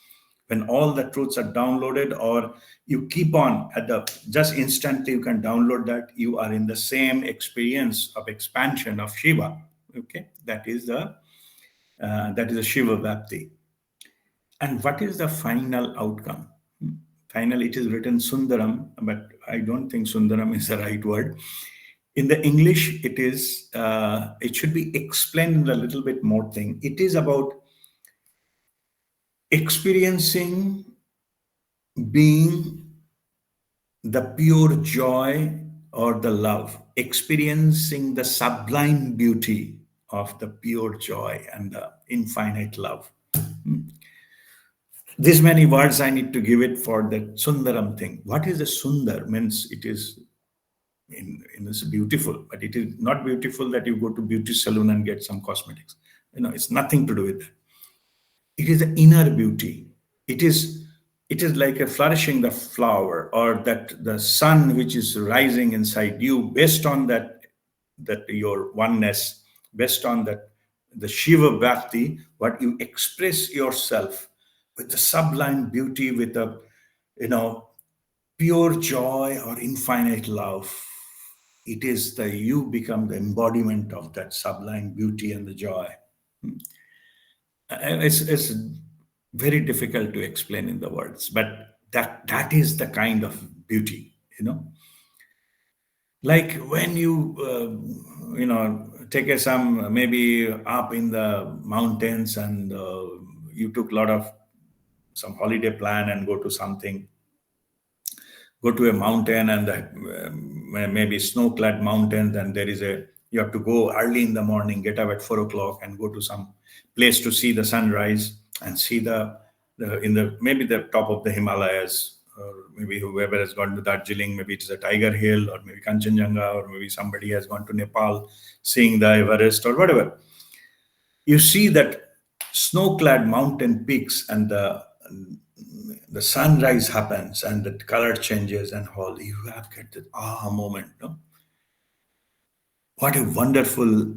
When all the truths are downloaded, or you keep on at the just instantly, you can download that. You are in the same experience of expansion of Shiva. Okay, that is a Shiva Vyapti. And what is the final outcome? Final, it is written Sundaram, but I don't think Sundaram is the right word. In the English, it should be explained in a little bit more thing. It is about experiencing being the pure joy or the love, experiencing the sublime beauty of the pure joy and the infinite love. This many words I need to give it for the Sundaram thing. What is the Sundar? Means it is it's beautiful, but it is not beautiful that you go to beauty salon and get some cosmetics. It's nothing to do with that. It is the inner beauty. It is like a flourishing the flower, or that the sun which is rising inside you, based on that your oneness, based on that the Shiva Bhakti, what you express yourself with the sublime beauty, with the you know pure joy or infinite love. It is the you become the embodiment of that sublime beauty and the joy. And it's very difficult to explain in the words, but that is the kind of beauty, like when you take some maybe up in the mountains, and you took a lot of some holiday plan and go to a mountain, and maybe snow-clad mountains, and you have to go early in the morning, get up at 4 o'clock, and go to some place to see the sunrise, and see the in the maybe the top of the Himalayas, or maybe whoever has gone to Darjeeling, maybe it's a Tiger Hill, or maybe Kanchenjunga, or maybe somebody has gone to Nepal, seeing the Everest or whatever. You see that snow-clad mountain peaks, and the sunrise happens, and the color changes, and all you have get that moment. No? What a wonderful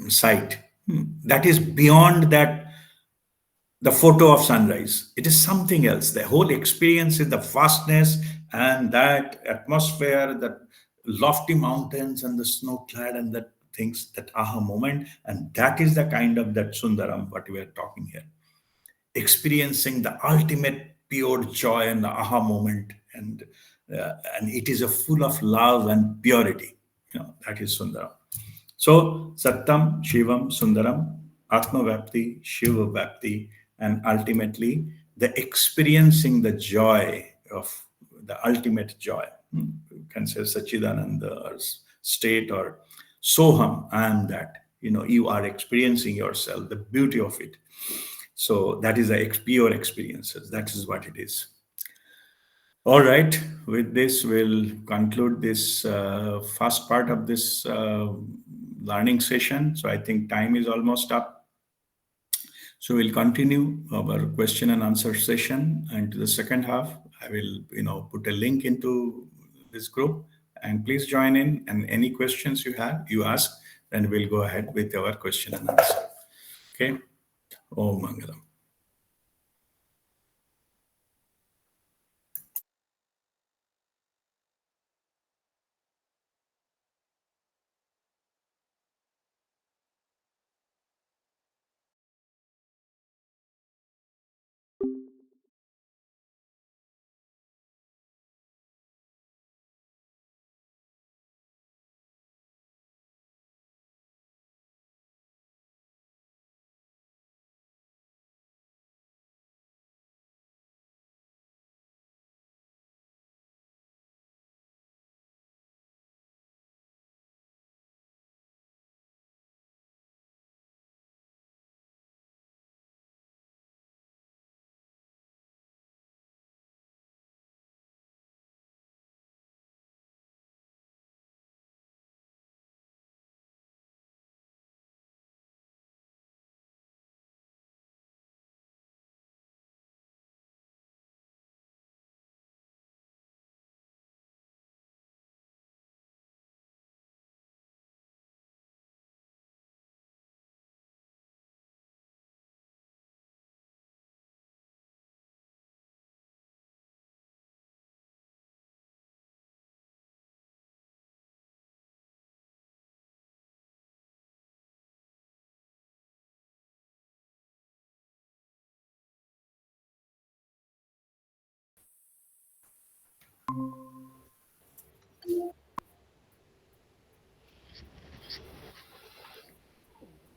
sight. That is beyond that the photo of sunrise. It is something else. The whole experience is the vastness and that atmosphere, that lofty mountains and the snow clad and that things, that aha moment. And that is the kind of that Sundaram what we are talking here. Experiencing the ultimate pure joy and the aha moment, and it is a full of love and purity. That is Sundaram. So Satyam, Shivam, Sundaram, Atma Vyapti, Shiva Vyapti, and ultimately the experiencing the joy of the ultimate joy. You can say Sachidananda or state or Soham, I am that. You are experiencing yourself, the beauty of it. So that is the pure experiences. That is what it is. All right. With this, we'll conclude this first part of this learning session. So I think time is almost up. So we'll continue our question and answer session. And to the second half, I will, put a link into this group. And please join in. And any questions you ask, then we'll go ahead with our question and answer. Okay. Om Mangalam.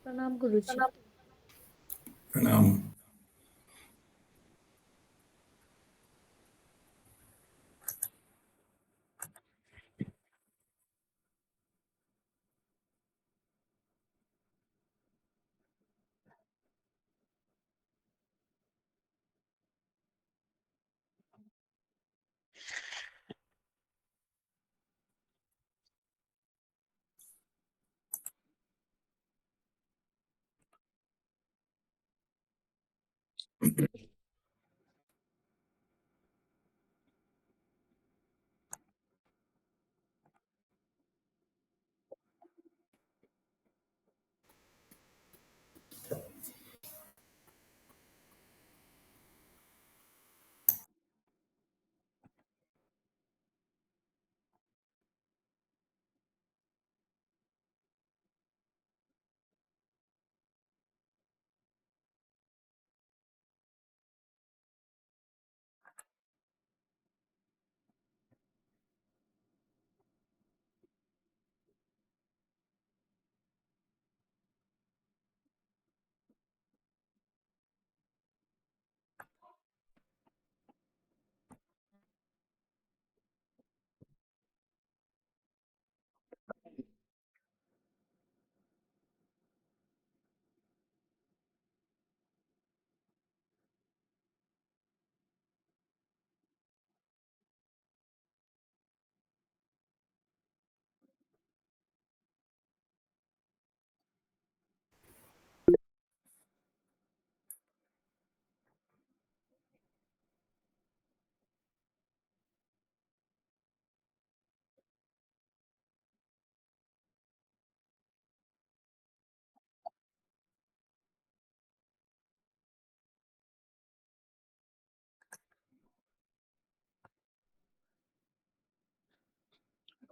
Pranam Guruji. Pranam.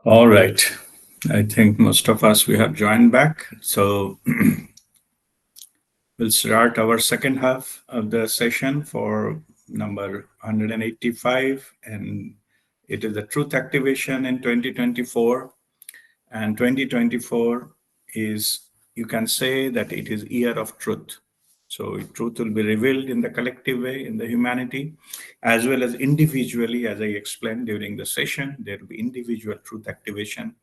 All right. I think most of us we have joined back. So we'll start our second half of the session for number 185, and it is the truth activation in 2024. And 2024 is, you can say that it is year of truth. So truth will be revealed in the collective way in the humanity, as well as individually. As I explained during the session, there will be individual truth activation.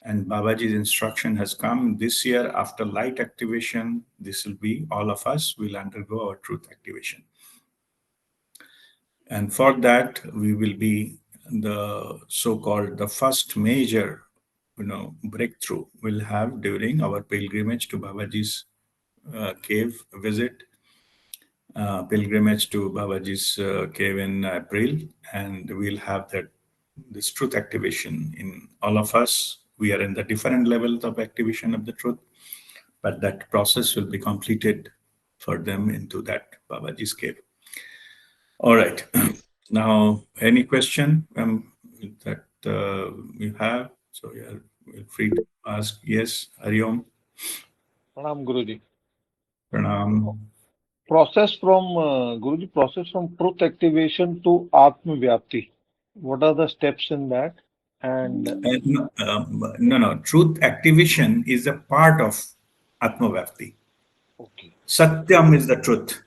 And Babaji's instruction has come this year after light activation. This will be all of us will undergo our truth activation. And for that, we will be the so-called the first major, breakthrough we'll have during our pilgrimage to Babaji's cave visit, pilgrimage to Babaji's cave in April, and we'll have that this truth activation in all of us. We are in the different levels of activation of the truth, but that process will be completed for them into that Babaji's cave. All right. Now, any question that you have? So you're free to ask. Yes, Hariom, Pranam Guruji. Pranam. Process from truth activation to Atma Vyapti. What are the steps in that? And No. Truth activation is a part of Atma Vyapti. okay, Satyam is the truth.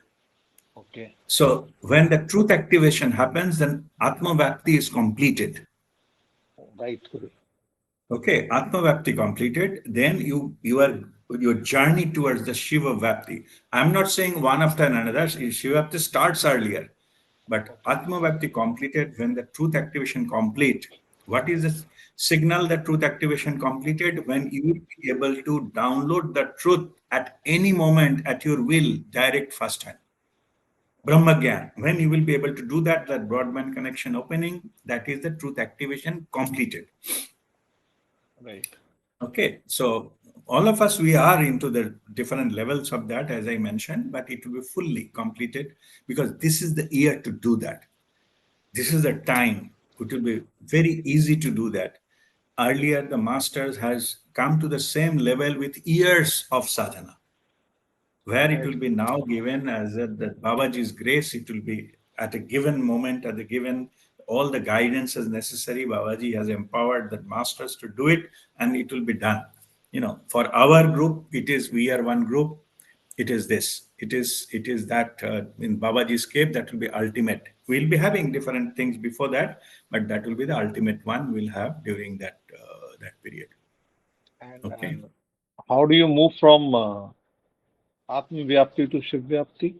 okay, So when the truth activation happens, then Atma Vyapti is completed. right, Guru. Okay, Atma Vyapti completed, then you are your journey towards the Shiva Vyapti. I'm not saying one after another. Shiva Vyapti starts earlier, but Okay, Atma Vyapti completed when the truth activation complete. What is the signal that truth activation completed? When you will be able to download the truth at any moment at your will, direct first hand. Brahma Gyan. When you will be able to do that, that broadband connection opening, that is the truth activation completed. right, Okay, so all of us, we are into the different levels of that, as I mentioned, but it will be fully completed because this is the year to do that. This is the time. It will be very easy to do that. Earlier, the masters has come to the same level with years of sadhana, where it right, will be now given as the Babaji's grace. It will be at a given moment, at the given all the guidance as necessary. Babaji has empowered the masters to do it, and it will be done For our group, it is we are one group. It is this. It is that in Babaji's cave, that will be ultimate. We'll be having different things before that, but that will be the ultimate one we'll have during that period. Okay, And how do you move from Atma Vyapti to Shiv Vyapti?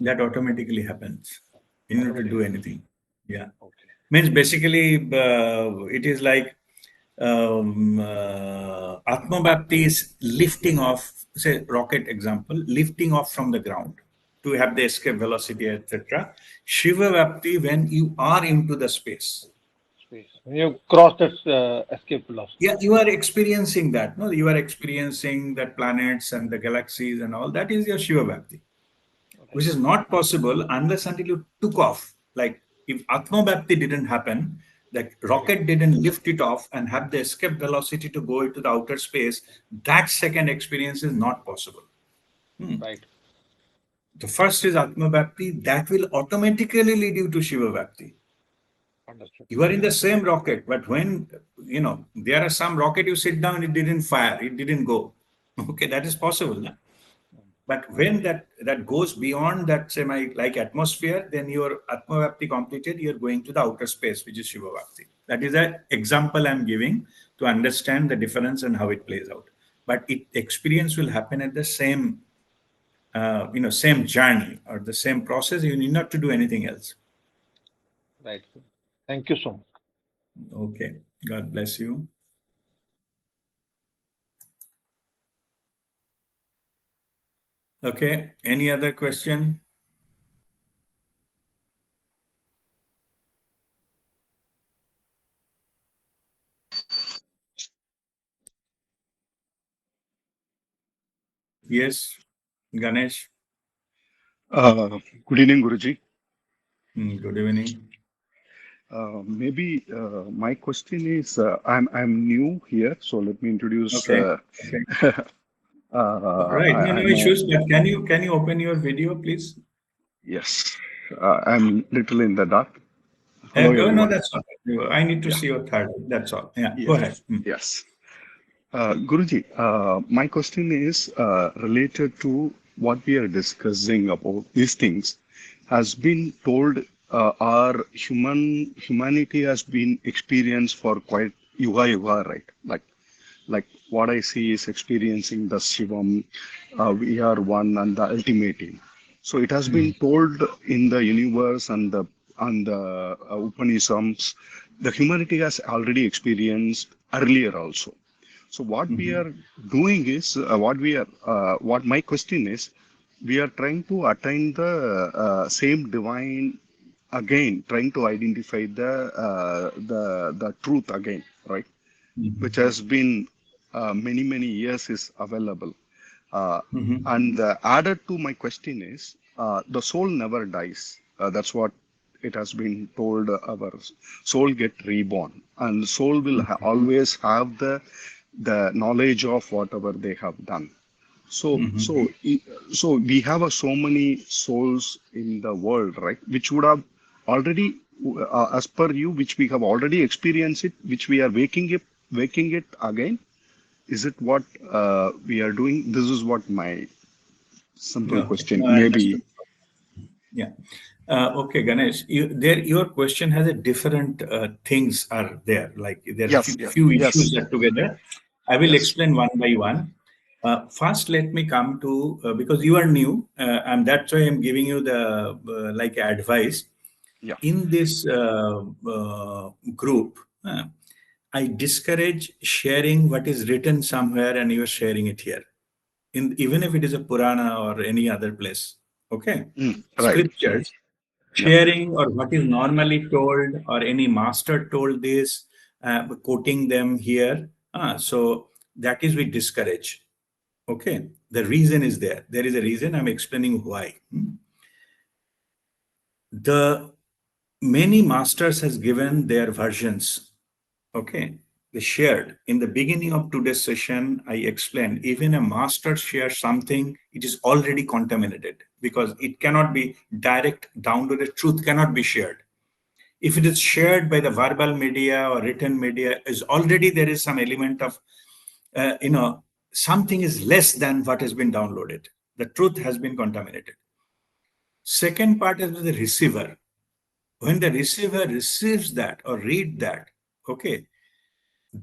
that automatically happens. You need to do Automatically. anything. Yeah, Okay. means basically it is like Atma Vyapti is lifting off, say rocket example, lifting off from the ground to have the escape velocity, etc. Shiva Vyapti when you are into the space. Space. When you cross that escape velocity. Yeah, you are experiencing that. No, you are experiencing that planets and the galaxies and all. That is your Shiva Vyapti, which Right. is not possible unless until you took off. Like if Atma Vyapti didn't happen, the Right. rocket didn't lift it off and have the escape velocity to go into the outer space, that second experience is not possible. Hmm. Right. The first is Atma Vyapti, that will automatically lead you to Shiva Vyapti. Understood. You are in the same rocket, but when there are some rocket you sit down, it didn't fire, it didn't go. Okay, that is possible. No? But when that goes beyond that semi like atmosphere, then your Atma Vyapti completed, you're going to the outer space, which is Shiva Vyapti. That is an example I'm giving to understand the difference and how it plays out. But experience will happen at the same journey or the same process. You need not to do anything else. Right. Thank you so much. Okay. God bless you. Okay. Any other question? Yes, Ganesh. Good evening, Guruji. Good evening. Maybe my question is, I'm new here, so let me introduce. Okay. Okay. Right. No, no I'm a, issues. But can you open your video, please? yes, I'm little in the dark. Hello, Oh, no, everyone. that's all. I need to Yeah, see your third. That's all. Yeah. Go ahead. yes, yes. Guruji, my question is related to what we are discussing about these things. Has been told our humanity has been experienced for quite yuga, right? Like what I see is experiencing the Shivam, we are one and the ultimate aim. So it has been Mm, told in the universe and the Upanishads, the humanity has already experienced earlier also. So what we mhm, are doing is what my question is, we are trying to attain the same divine again, trying to identify the truth again, right? Which mhm, has been many years is available. Uh, mhm, and added to my question is, the soul never dies. That's what it has been told. Our soul get reborn, and soul will always have the knowledge of whatever they have done. So, mhm. so, so we have so many souls in the world, right? Which would have already, as per you, which we have already experienced it, which we are waking it again. Is it what we are doing? This is what my simple Okay. question. No, I understood. Maybe Yeah. Okay, Ganesh, your question has a different things are there. Like there are yes, few issues yes, are together. I will yes, explain one by one. First, let me come to because you are new, and that's why I'm giving you the like advice yeah. in this group. I discourage sharing what is written somewhere and you are sharing it here, even if it is a Purana or any other place. Okay, Right. scriptures Yeah. sharing or what is normally told or any master told this, quoting them here. So that is we discourage. Okay, the reason is there. There is a reason. I'm explaining why. The many masters has given their versions. Okay, they shared in the beginning of today's session. I explained even a master shares something, it is already contaminated because it cannot be direct down to the truth, cannot be shared. If it is shared by the verbal media or written media, is already there is some element of something is less than what has been downloaded. The truth has been contaminated. Second part is the receiver. When the receiver receives that or read that, okay,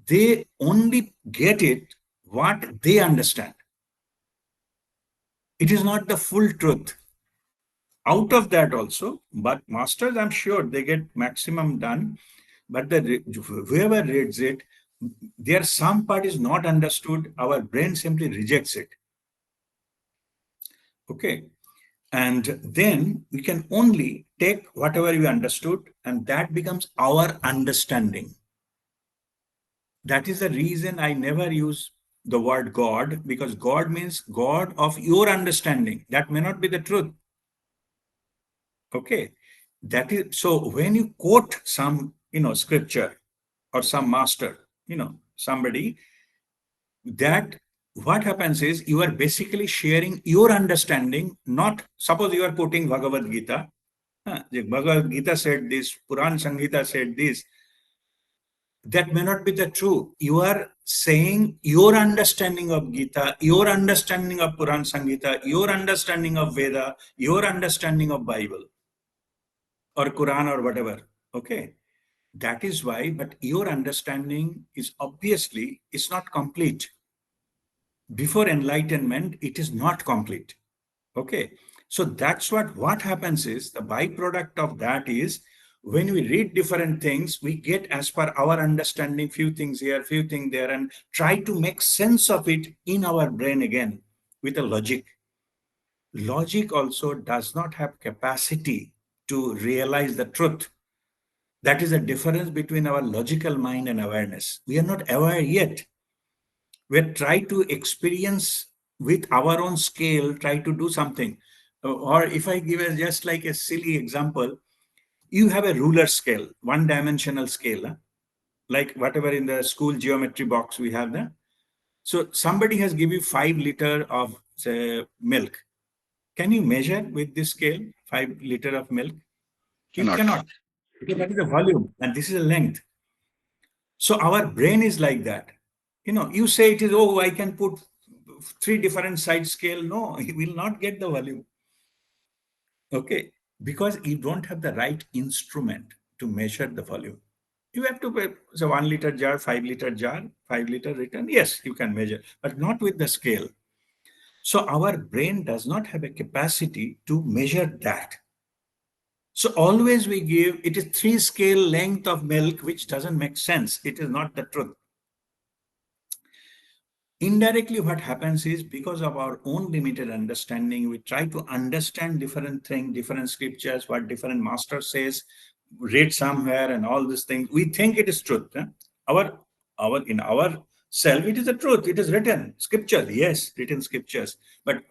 they only get it what they understand. It is not the full truth. Out of that also, but masters, I'm sure they get maximum done, but whoever reads it, there some part is not understood. Our brain simply rejects it. Okay. And then we can only take whatever we understood, and that becomes our understanding. That is the reason I never use the word God, because God means God of your understanding. That may not be the truth. Okay. That is so when you quote some, scripture or some master, somebody, that what happens is you are basically sharing your understanding, not suppose you are quoting Bhagavad Gita. Bhagavad Gita said this, Puran Sanghita said this. That may not be the true. You are saying your understanding of Gita, your understanding of Puran Sanghita, your understanding of Veda, your understanding of Bible or Quran or whatever. Okay. That is why, but your understanding is obviously, it's not complete. Before enlightenment, it is not complete. Okay. So that's what happens is the byproduct of that is when we read different things, we get as per our understanding, few things here, few things there, and try to make sense of it in our brain again with a logic. Logic also does not have capacity to realize the truth. That is the difference between our logical mind and awareness. We are not aware yet. We're trying to experience with our own scale, try to do something. Or if I give just like a silly example, you have a ruler scale, one dimensional scale, like whatever in the school geometry box we have there. So somebody has given you 5 liter of say, milk. Can you measure with this scale 5 liter of milk? You Cannot. cannot, because that is the volume and this is the length. So our brain is like that. You say it is, oh, I can put 3 different side scale. No, you will not get the volume. Okay, because you don't have the right instrument to measure the volume. You have to pay, so 1 liter jar, 5 liter jar, 5 liter return. Yes, you can measure, but not with the scale. So our brain does not have a capacity to measure that. So always we give, it is 3 scale length of milk, which doesn't make sense. It is not the truth. Indirectly, what happens is because of our own limited understanding, we try to understand different things, different scriptures, what different master says, read somewhere and all these things. We think it is truth. Our in our self, it is the truth. It is written scripture. Yes, written scriptures. But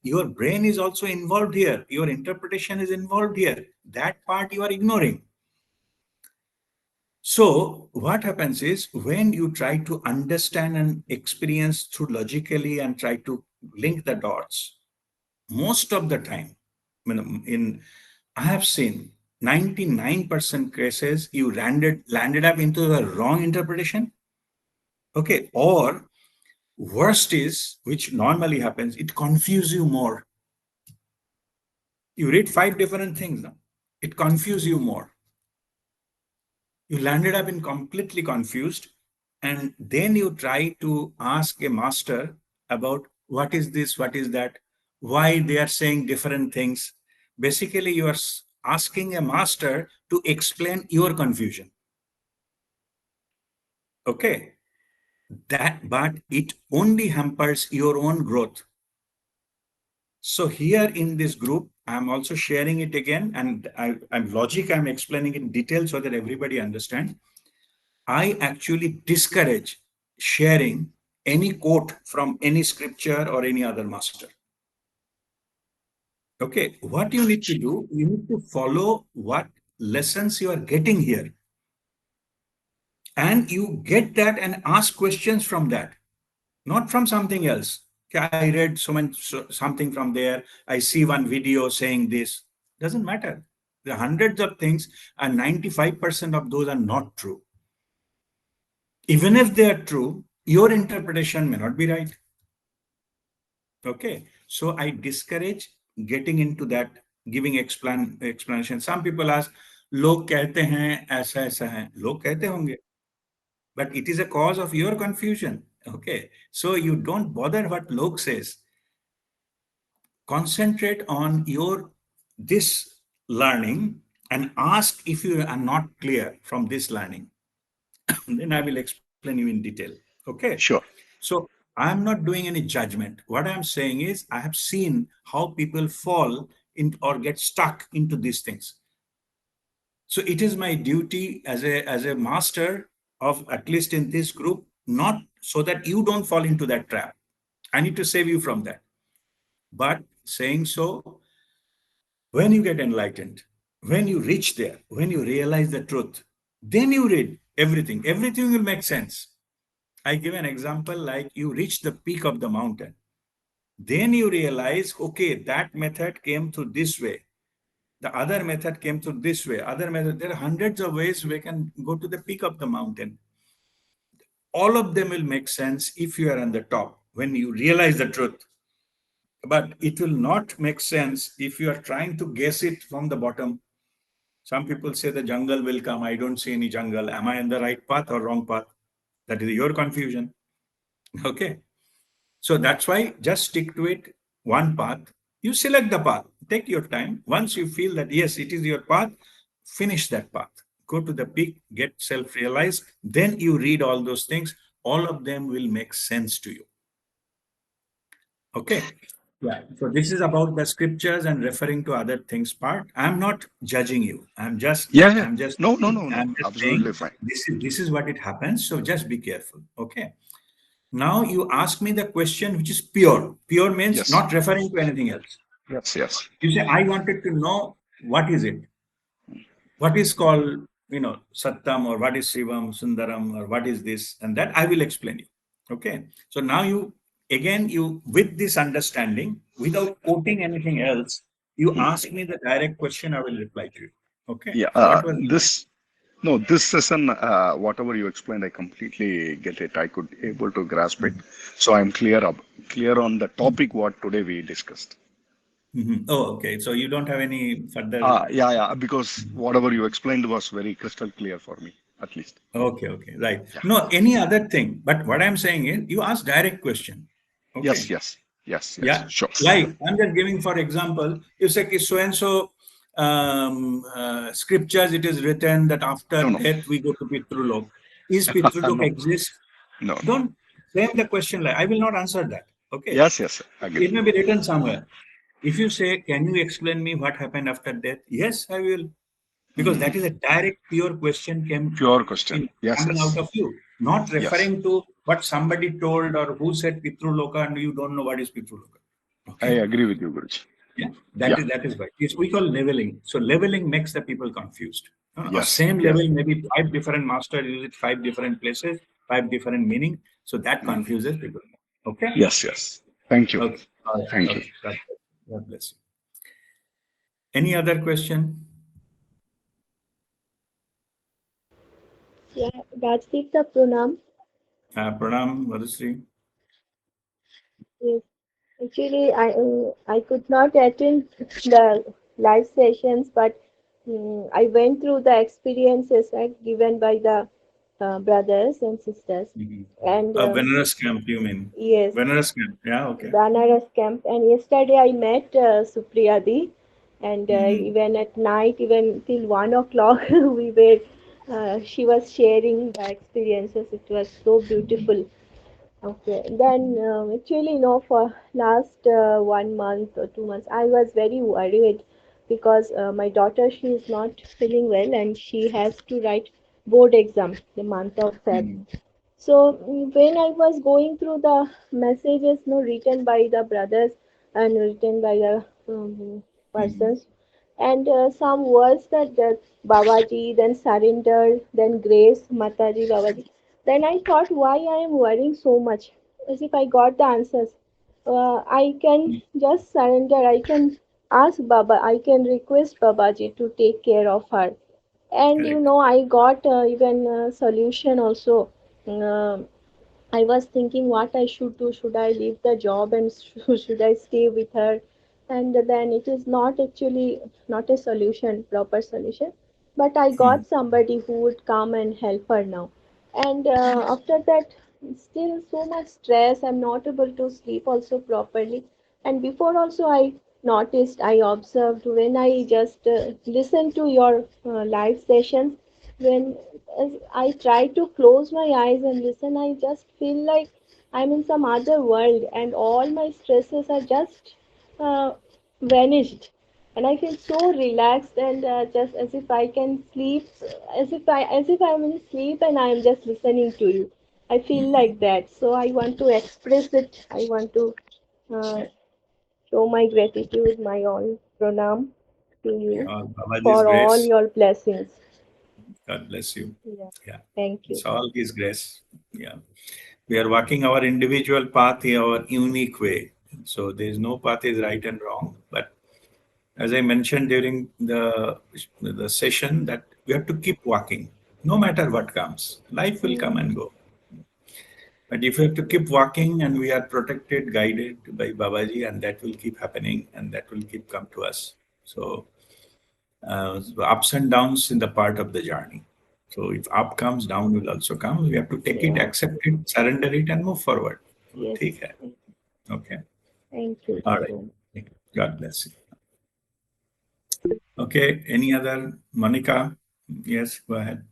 your brain is also involved here. Your interpretation is involved here. That part you are ignoring. So what happens is when you try to understand and experience through logically and try to link the dots, most of the time, I have seen 99% cases you landed up into the wrong interpretation. Okay, or worst is, which normally happens, it confuses you more. You read 5 different things now, it confuses you more. You landed up in completely confused, and then you try to ask a master about what is this, what is that, why they are saying different things. Basically, you are asking a master to explain your confusion. Okay, but it only hampers your own growth. So here in this group, I'm also sharing it again, and I'm explaining in detail so that everybody understands. I actually discourage sharing any quote from any scripture or any other master. Okay, what you need to do, you need to follow what lessons you are getting here. And you get that and ask questions from that, not from something else. Okay, I read something from there. I see one video saying this. Doesn't matter. There are hundreds of things, and 95% of those are not true. Even if they are true, Your interpretation may not be right. Okay. So I discourage getting into that, giving explanation. Some people ask, लोग कहते हैं ऐसा ऐसा है, लोग कहते होंगे, but it is a cause of your confusion. Okay. So you don't bother what log says. Concentrate on your this learning and ask if you are not clear from this learning. Then I will explain you in detail. Okay. Sure. So I'm not doing any judgment. What I'm saying is I have seen how people fall in or get stuck into these things. So it is my duty as a master of at least in this group, not so that you don't fall into that trap. I need to save you from that. But saying so, when you get enlightened, when you reach there, when you realize the truth, then you read everything. Everything will make sense. I give an example like you reach the peak of the mountain. Then you realize, okay, that method came through this way. The other method came through this way. Other method, there are hundreds of ways we can go to the peak of the mountain. All of them will make sense if you are on the top, when you realize the truth. But it will not make sense if you are trying to guess it from the bottom. Some people say the jungle will come. I don't see any jungle. Am I on the right path or wrong path? That is your confusion. Okay. So that's why just stick to it, one path. You select the path, take your time. Once you feel that, yes, it is your path, finish that path. Go to the peak, get self realized. Then you read all those things. All of them will make sense to you. Okay. Yeah. So this is about the scriptures and referring to other things part. I'm not judging you. I'm just, Yeah, yeah. I'm just, No, no, no, no. I'm just Absolutely saying fine. this is what it happens. So just be careful. Okay. Now you ask me the question which is pure. Pure means Yes. not referring to anything else. Yes, yes. You say, I wanted to know what is it? What is called, Satyam, or what is Shivam, Sundaram, or what is this? And that I will explain you. Okay. So now you, with this understanding, without quoting anything else, you Hmm. ask me the direct question, I will reply to you. Okay. Yeah. So what was This No, this session, whatever you explained, I completely get it. I could able to grasp it. So I'm clear on the topic what today we discussed. Mhm. Oh, okay. So you don't have any further. Yeah, yeah, because whatever you explained was very crystal clear for me, at least. Okay, okay, right. Yeah. No, any other thing. But what I'm saying is, you ask direct question. Yes, Okay. yes, yes, yes. Yeah. Sure. Like I'm just giving for example, you say so and so scriptures it is written that after No, no, death we go to Pitrulok. Is Pitrulok no, exist? no, no. Don't frame the question like I will not answer that. Okay. Yes, yes, agree. It may be written somewhere. If you say, can you explain me what happened after death? Yes, I will. Because Hmm. that is a direct, pure question Pure question. Yes, coming out yes, of you, not yes. referring to what somebody told or who said Pitru Loka and you don't know what is Pitru Loka. I Okay. agree with you, Guruji. Yeah, Yeah. that is right. It's we call leveling. So leveling makes the people confused. A Yes, same yes. level, maybe five different masters use it five different places, five different meaning. So that Mm. confuses people. Okay. Yes, yes. Thank you. Okay. All right. Thank you. Okay. God bless you. Any other question? Yeah, Rajdeepta Pranam. Pranam, Madhusri. Yes, actually, I could not attend the live sessions, but I went through the experiences given by the brothers and sisters, Mhm. and A Venerous camp, you mean? yes, Venerous camp. Yeah, okay. Banaras camp. And yesterday I met Supriyadi, and Mhm. even at night, even till 1 o'clock, we were. She was sharing the experiences. It was so beautiful. Okay, then actually, no, for last 1 month or 2 months, I was very worried because my daughter, she is not feeling well and she has to write board exam the month of Feb. Mhm. So when I was going through the messages, no, written by the brothers and written by the Mhm. persons, and some words that Babaji, then surrender, then grace, Mataji, Babaji. Then I thought, why I am worrying so much? As if I got the answers. I can just surrender. I can ask Baba. I can request Babaji to take care of her. And Correct. I got even a solution also. Uh, I was thinking what I should do. Should I leave the job and should I stay with her? And then it is not actually not a solution, proper solution. But I Hmm. got somebody who would come and help her now. And after that, still so much stress. I'm not able to sleep also properly. And before also, I noticed, I observed when I just listen to your live sessions, when as I try to close my eyes and listen, I just feel like I'm in some other world and all my stresses are just uh, vanished. And I feel so relaxed and just as if I can sleep, as if I'm in sleep and I'm just listening to you. I feel like that. So I want to express it. I want to uh, show my gratitude, my all pranam to you All Babaji's for all grace. your blessings. God bless you. Yeah. Yeah. Thank you. It's all His grace. Yeah. We are walking our individual path in our unique way. So there is no path is right and wrong. But as I mentioned during the session, that we have to keep walking, no matter what comes. Life will come Mm, and go. But if we have to keep walking and we are protected, guided by Babaji, and that will keep happening and that will keep come to us. So ups and downs in the part of the journey. So if up comes, down will also come. We have to take it, yeah. accept it, surrender it, and move forward. Yes. ठीक है. Okay. Thank you All so much. right. God bless you. Okay. Any other? Monica? Yes, go ahead.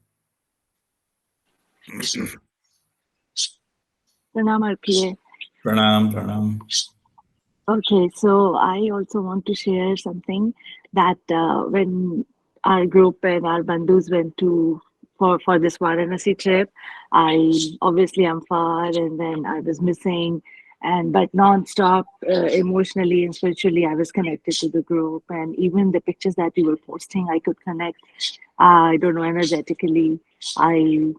Pranam RPA. Pranam, pranam. Okay, so I also want to share something that when our group and our bandhus went to for this Varanasi trip, I obviously am far, and then I was missing, and but non-stop emotionally and spiritually, I was connected to the group, and even the pictures that you were posting, I could connect. I don't know, energetically. I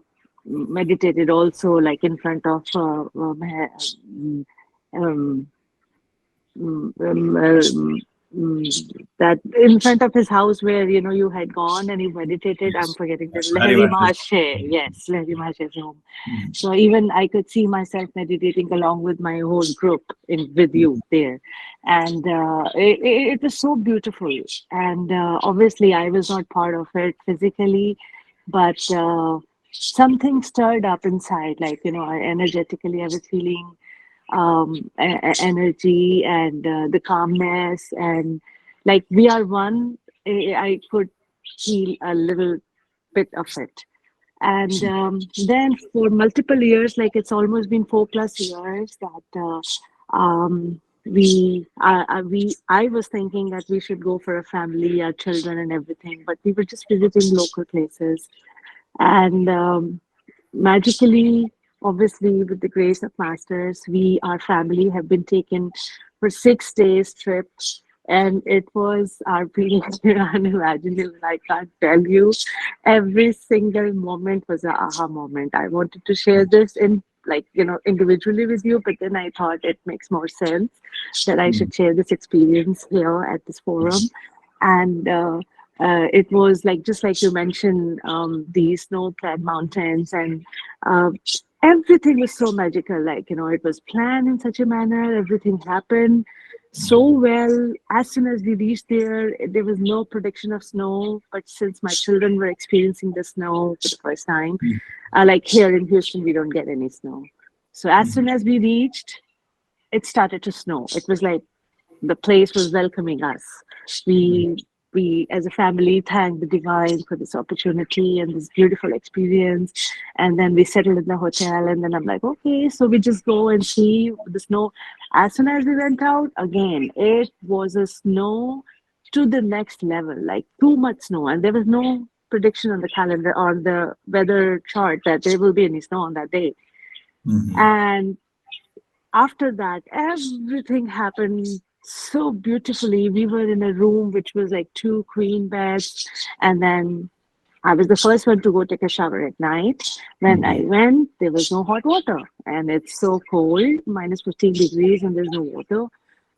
meditated also, like in front of um, mm, um, um, that in front of his house where you had gone and you meditated. I'm Yes. forgetting the Lahari Harivanas. Mahashay. Yes, Lahari Mahashay's home. Mhm. So even I could see myself meditating along with my whole group in with Mhm. you there, and it was so beautiful. And obviously, I was not part of it physically, but something stirred up inside. Like energetically, I was feeling energy and the calmness, and like we are one. I could feel a little bit of it. And then for multiple years, like it's almost been 4+ years that I was thinking that we should go for a family, our children and everything, but we were just visiting local places. And magically, obviously, with the grace of masters, our family have been taken for 6 days trip, and it was our period unimaginable. I can't tell you. Every single moment was a aha moment. I wanted to share this in individually with you, but then I thought it makes more sense that I Mhm. should share this experience here at this forum. And it was like just like you mentioned, the snow-clad mountains, and uh, everything was so magical. Like it was planned in such a manner. Everything happened so well. As soon as we reached there was no prediction of snow. But since my children were experiencing the snow for the first time, Mhm. like here in Houston, we don't get any snow. So as Mhm. soon as we reached, it started to snow. It was like the place was welcoming us. Mhm. We as a family thanked the divine for this opportunity and this beautiful experience. And then we settled in the hotel, and then I'm like, okay, so we just go and see the snow. As soon as we went out, again, it was a snow to the next level, like too much snow. And there was no prediction on the calendar or the weather chart that there will be any snow on that day. Mhm. And after that, everything happened so beautifully. We were in a room which was like two queen beds, and then I was the first one to go take a shower at night. When I Mhm. went, there was no hot water, and it's so cold, minus 15 degrees, and there's no water,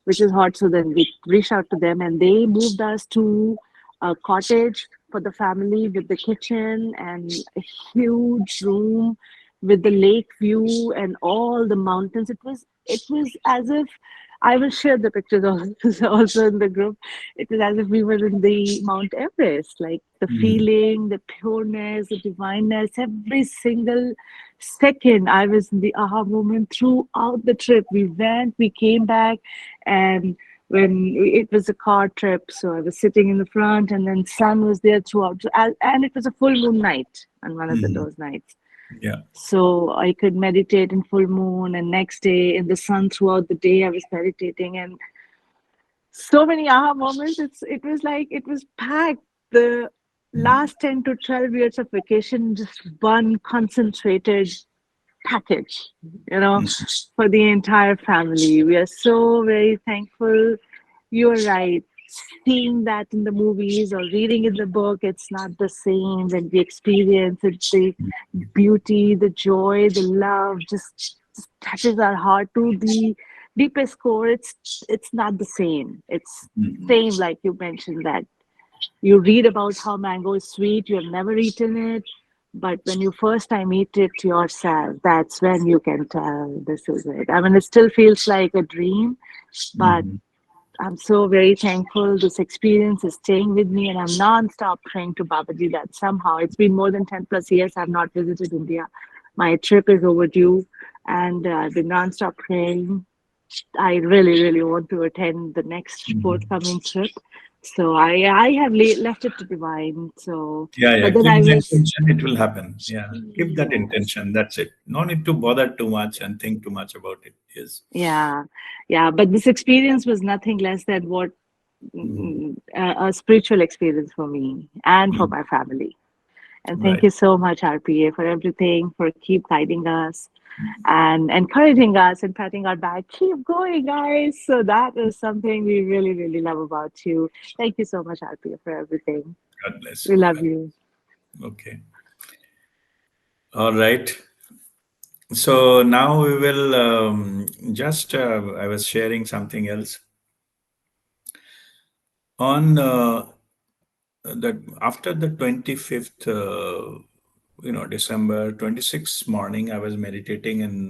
which is hot. So then we reached out to them, and they moved us to a cottage for the family with the kitchen and a huge room with the lake view and all the mountains. It was as if I will share the pictures also in the group. It was as if we were in the Mount Everest, like the Mm. feeling, the pureness, the divineness. Every single second, I was in the aha moment throughout the trip. We went, we came back, and it was a car trip, so I was sitting in the front, and then sun was there throughout, and it was a full moon night on one of Mm. those nights. Yeah. So I could meditate in full moon, and next day in the sun throughout the day, I was meditating, and so many aha moments. It was like it was packed. The Mm. last 10 to 12 years of vacation, just one concentrated package, you know, Mm. for the entire family. We are so very thankful. You're right. Seeing that in the movies or reading in the book, it's not the same. When we experience it, the beauty, the joy, the love just touches our heart to the deepest core. It's not the same. It's Mm. same like you mentioned that you read about how mango is sweet, you have never eaten it, but when you first time eat it yourself, that's when you can tell this is it. I mean, it still feels like a dream, but Mm. I'm so very thankful. This experience is staying with me, and I'm non-stop praying to Babaji that somehow it's been more than 10 plus years I've not visited India. My trip is overdue, and I've been non-stop praying. I really, really want to attend the next Mm. forthcoming trip. So I have left it to divine. So, Yeah, yeah. but then Keep I the was, intention, it will happen. Yeah. Keep that yes, intention. That's it. No need to bother too much and think too much about it. Yes. yeah, yeah. But this experience was nothing less than what Mm. a spiritual experience for me and for Mm. my family. And thank Right. you so much, RPA, for everything, for keep guiding us and encouraging us and patting our back. Keep going, guys. So that is something we really, really love about you. Thank you so much, RPA, for everything. God bless. We love you. Okay. All right. So now we will I was sharing something else on that after the 25th, December 26th morning, I was meditating in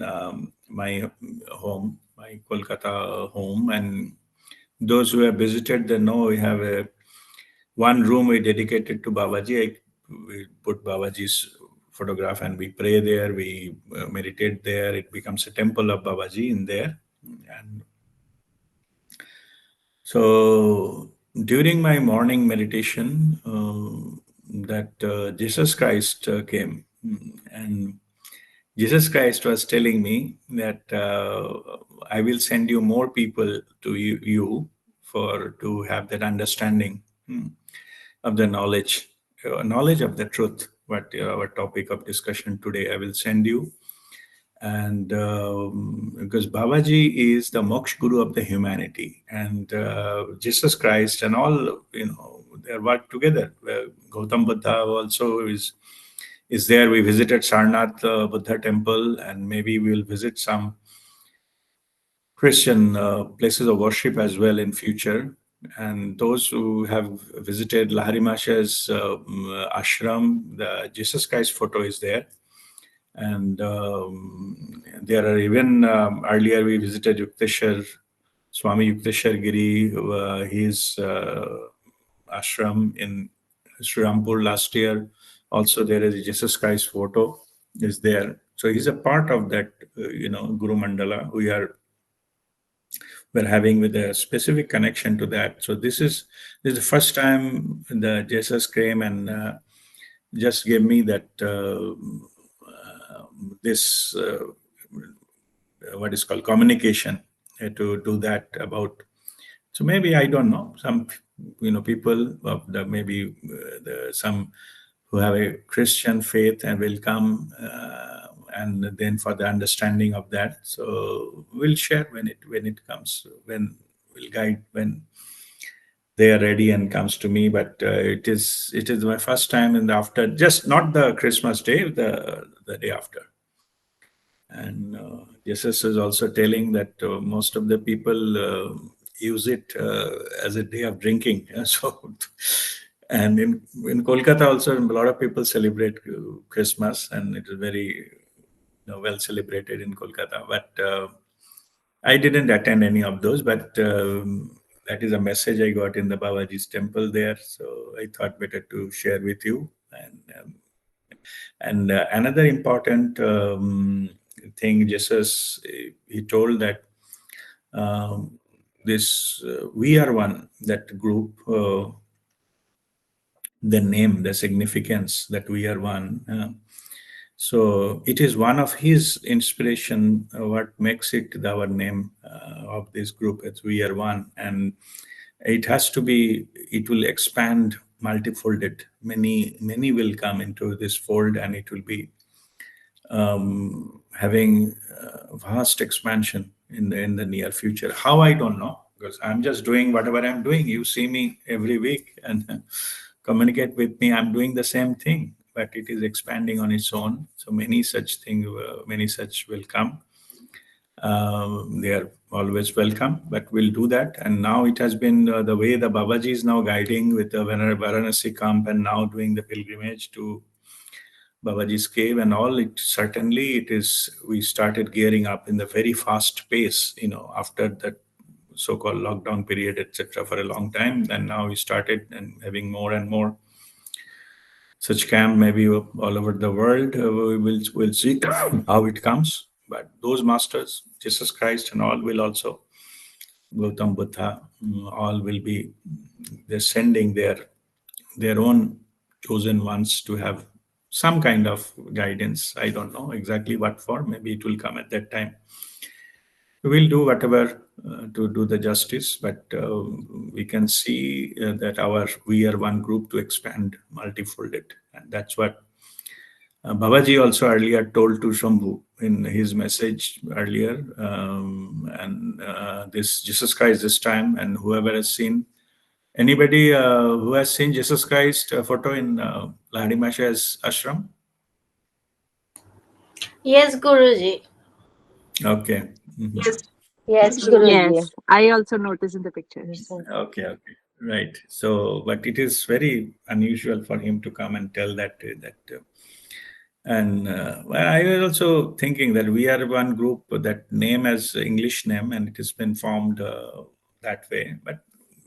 my home, my Kolkata home. And those who have visited, they know we have one room we dedicated to Babaji. We put Babaji's photograph and we pray there, we meditate there. It becomes a temple of Babaji in there. And so during my morning meditation, that Jesus Christ came. And Jesus Christ was telling me that I will send you more people to you for to have that understanding of the knowledge of the truth. What our topic of discussion today, I will send you. And because Babaji is the moksha guru of the humanity, and Jesus Christ and all, they work together. Gautam Buddha also is there. We visited Sarnath Buddha temple, and maybe we will visit some Christian places of worship as well in future. And those who have visited Lahari Masha's ashram, the Jesus Christ photo is there. And there are even earlier we visited Yukteswar, Swami Yukteswar Giri, his ashram in Sri Rampur last year. Also, there is a Jesus Christ photo is there. So he's a part of that, Guru Mandala. We're having with a specific connection to that. So this is the first time the Jesus came and just gave me that this what is called communication to do that about. So maybe I don't know some people of the maybe some who have a Christian faith and will come and then for the understanding of that. So we'll share when it comes, when we'll guide when they are ready and comes to me. But it is my first time in the after, just not the Christmas day, the day after. And Jesus is also telling that most of the people use it as a day of drinking. So, and in Kolkata also, a lot of people celebrate Christmas, and it is very well celebrated in Kolkata. But I didn't attend any of those. But that is a message I got in the Babaji's temple there. So I thought better to share with you. And another important thing, Jesus, he told that this We Are One, that group, the name, the significance that we are one. So it is one of his inspiration, what makes it our name of this group as We Are One. And it has to be, it will expand multifolded. Many will come into this fold, and it will be having vast expansion in the near future. How, I don't know, because I'm just doing whatever I'm doing. You see me every week and communicate with me. I'm doing the same thing, but it is expanding on its own. So many such things, many such will come. They are always welcome, but we'll do that. And now it has been the way the Babaji is now guiding with the Varanasi camp, and now doing the pilgrimage to Babaji's cave and all. It certainly, it is, we started gearing up in the very fast pace, after that so-called lockdown period, etc., for a long time. And now we started and having more and more such camp, maybe all over the world. We'll see how it comes. But those masters, Jesus Christ and all, will also, Gautam Buddha, all will be, they're sending their own chosen ones to have some kind of guidance. I don't know exactly what for. Maybe it will come at that time. We'll do whatever to do the justice, but we can see that we are one group to expand multifolded. And that's what Babaji also earlier told to Shambhu in his message earlier. And this Jesus Christ this time, and whoever has seen, anybody who has seen Jesus Christ photo in Lahari Masha's ashram? Yes, Guruji. Okay. Yes. Yes, Guruji. Yes, I also noticed in the pictures. Okay. Right. So, but it is very unusual for him to come and tell that. And well, I was also thinking that we are one group, that name as English name, and it has been formed that way. But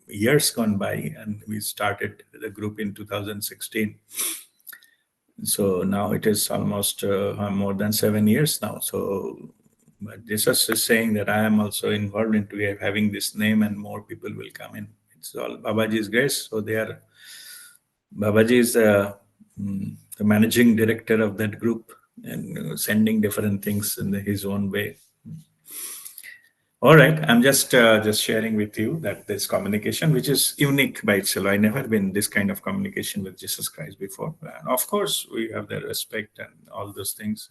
years gone by, and we started the group in 2016. So now it is almost more than 7 years now. So but Jesus is saying that I am also involved into having this name, and more people will come in. It's all Babaji's grace. So Babaji is the managing director of that group, and sending different things in his own way. All right, I'm just sharing with you that this communication, which is unique by itself. I never been this kind of communication with Jesus Christ before. And of course, we have the respect and all those things.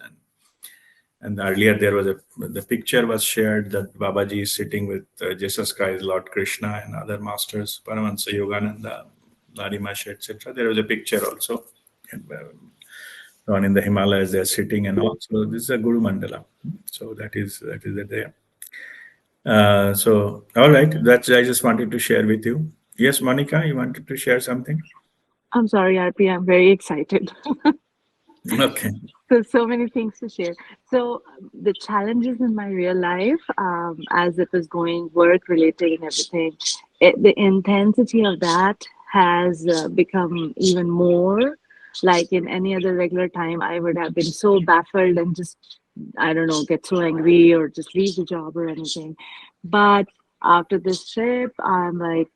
And earlier there was the picture was shared that Babaji is sitting with Jesus Christ, Lord Krishna, and other masters, Paramahansa Yogananda, Narimasha, etc. There was a picture also. And, down in the Himalayas, they're sitting, and also this is a Guru Mandala. So that is there. So, all right, that's I just wanted to share with you. Yes, Monica, you wanted to share something? I'm sorry, RP, I'm very excited. Okay. So many things to share. So the challenges in my real life, as it was going work related and everything, the intensity of that has become even more. Like in any other regular time, I would have been so baffled and just, I don't know, get so angry or just leave the job or anything. But after this trip, I'm like,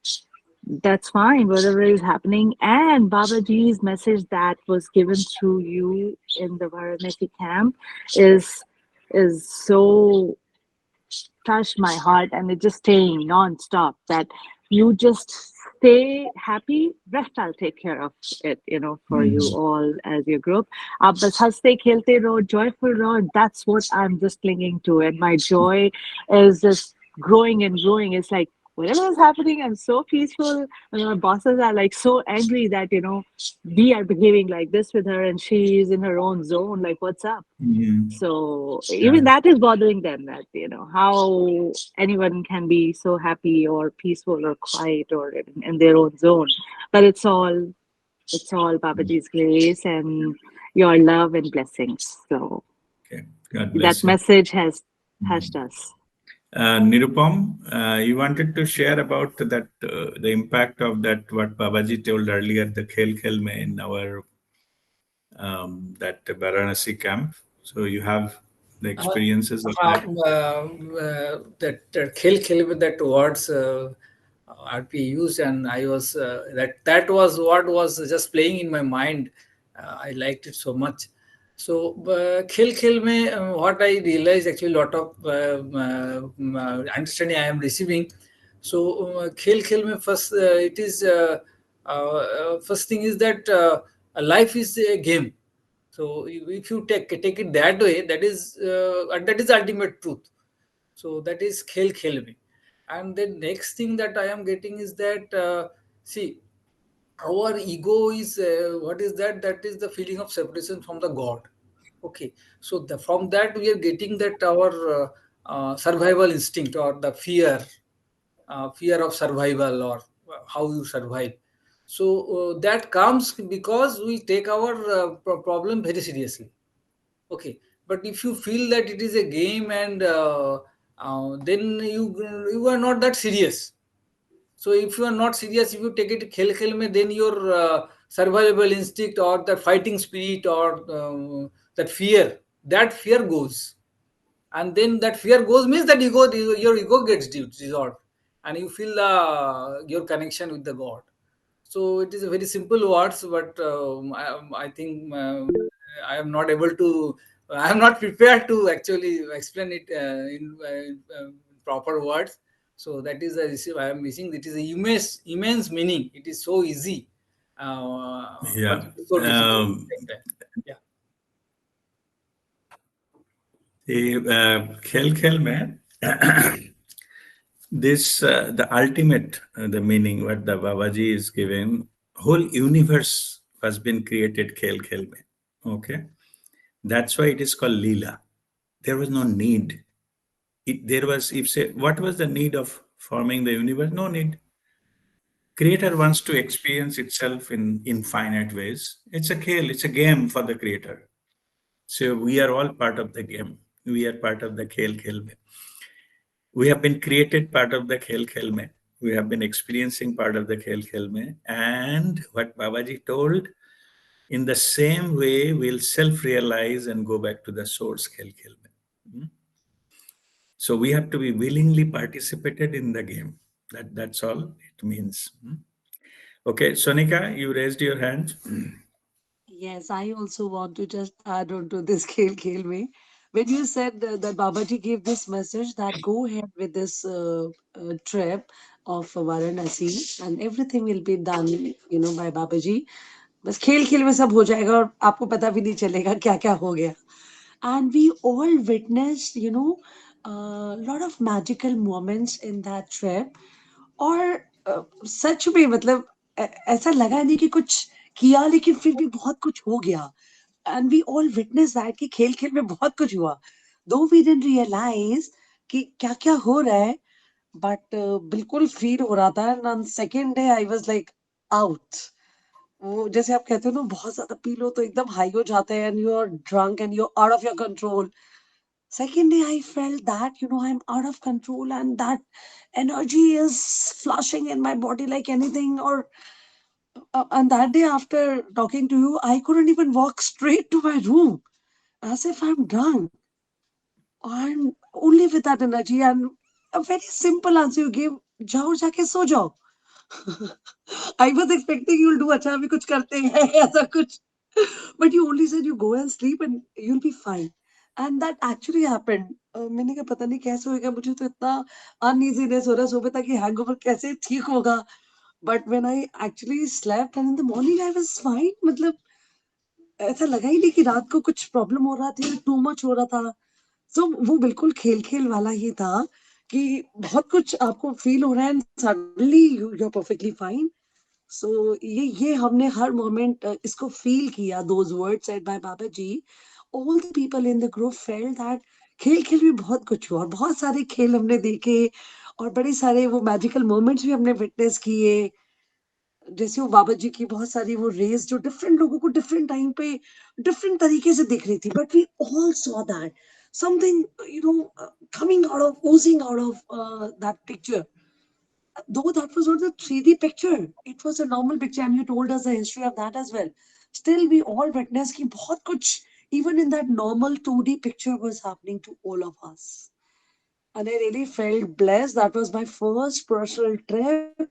that's fine, whatever is happening. And Babaji's message that was given through you in the Varanasi camp is so touched my heart, and it just staying non-stop that you just stay happy, rest I'll take care of it, for you all as your group. Aap bas haste khelte raho, joyful raho, that's what I'm just clinging to, and my joy is just growing and growing. It's like whatever is happening, I'm so peaceful, and my bosses are like so angry that we are behaving like this with her, and she is in her own zone, like what's up. So even that is bothering them, that how anyone can be so happy or peaceful or quiet or in their own zone. But it's all Babaji's grace and your love and blessings. So Okay, God That bless you. message has Mm. touched us. Nirupam, you wanted to share about that the impact of that what Babaji told earlier, the Khel Khel Mein in our that Varanasi camp. So you have the experiences of that. That khel khel with that words are be used, and I was that was what was just playing in my mind. I liked it so much. So khel khel mein what I realized, actually lot of understanding I am receiving. So khel khel mein first it is first thing is that life is a game. So if you take it that way, that is ultimate truth. So that is khel khel mein. And the next thing that I am getting is that see, our ego is what is that? That is the feeling of separation from the God. Okay, so from that we are getting that our survival instinct, or the fear of survival, or how you survive. So that comes because we take our problem very seriously. Okay, but if you feel that it is a game, and then you are not that serious. So if you are not serious, if you take it khel khel mein, then your survivable instinct, or the fighting spirit, or that fear goes. And then that fear goes means that your ego gets dissolved, and you feel your connection with the God. So it is a very simple words, but I think I am not able to. I am not prepared to actually explain it in proper words. So that is I am missing. It is a immense meaning. It is so easy, but Yeah. it is so difficult at the same time. Yeah. The Khel Khel Mein, this the ultimate the meaning what the Babaji is giving. Whole universe has been created Khel Khel Mein. Okay, that's why it is called Leela. There was no need. There was, if say, what was the need of forming the universe? No need. Creator wants to experience itself in infinite ways. It's a khel, it's a game for the creator. So we are all part of the game. We are part of the khel khel mein. We have been created part of the khel khel mein. We have been experiencing part of the khel khel mein. And what Babaji told, in the same way, we'll self-realize and go back to the source khel khel mein. Hmm? So we have to be willingly participated in the game. That's all it means. Hmm? Okay, Sonika, you raised your hand. Yes, I also want to just add on to this Khel Me. When you said that Babaji gave this message that go ahead with this trip of Varanasi and everything will be done, by Babaji. बस खेल खेल में सब हो जाएगा और आपको पता भी नहीं चलेगा क्या क्या हो गया. And we all witnessed, a lot of magical moments in that trip. और सच में मतलब ऐसा लगा नहीं कि कुछ किया लेकिन फिर भी बहुत कुछ हो गया. And we all witnessed that कि खेल खेल में बहुत कुछ हुआ. Though we didn't realize कि क्या क्या हो रहा है, but बिल्कुल फील हो रहा था. And on second day I was like out. वो जैसे आप कहते हो ना बहुत ज्यादा पी लो तो एकदम हाई हो जाते हैं and you're drunk and you're out of your control. Second day, I felt that, I'm out of control and that energy is flushing in my body like anything. Or and that day, after talking to you, I couldn't even walk straight to my room as if I'm drunk. And only with that energy and a very simple answer you gave, जाओ जाके सो जाओ. I was expecting you'll do अच्छा अभी कुछ करते हैं ऐसा कुछ. But you only said you go and sleep and you'll be fine. And that actually happened. मैंने कहा पता नहीं कैसे होएगा मुझे तो इतना uneasiness हो रहा है सुबह तक कि hangover कैसे ठीक होगा. But when I actually slept and in the morning I was fine. मतलब ऐसा लगा ही नहीं कि रात को कुछ प्रॉब्लम हो रहा था, टू मच हो रहा था. सो वो बिल्कुल खेल खेल वाला ही था कि बहुत कुछ आपको फील हो रहा है and suddenly you are perfectly fine. So ये हमने हर मोमेंट इसको फील किया. Those words said by Baba ji, all the people in the group felt that खेल खेल भी बहुत कुछ हुआ और बहुत सारे खेल हमने देखे और बड़े सारे वो मैजिकल मोमेंट्स भी हमने विटनेस किए. जैसे वो बाबा जी की बहुत सारी वो रेस जो डिफरेंट लोगों को डिफरेंट टाइम पे डिफरेंट तरीके से दिख रही थी, but we all saw that. something, coming out of, oozing out of that picture. Though that was not a 3D picture, it was a normal picture, and you told us the history of that as well. Still, we all witnessed कि बहुत कुछ, even in that normal 2D picture, was happening to all of us. And I really felt blessed. That was my first personal trip,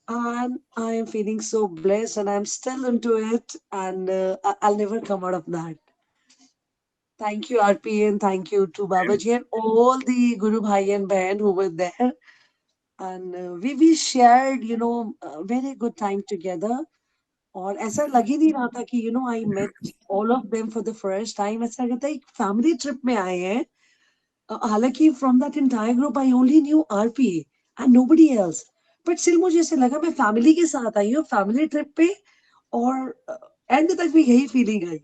and I am feeling so blessed, and I'm still into it, and I'll never come out of that. Thank you, RP, and thank you to Babaji and all the Guru Bhai and Bahan who were there. And we shared, a very good time together. और ऐसा लग ही नहीं रहा था कि I met all of them for the first time. ऐसा लगा था एक family trip में आए हैं. हालांकि from that entire group I only knew RP and nobody else. But still मुझे ऐसे लगा मैं family के साथ आई हूँ family trip पे, और end तक भी यही feeling I.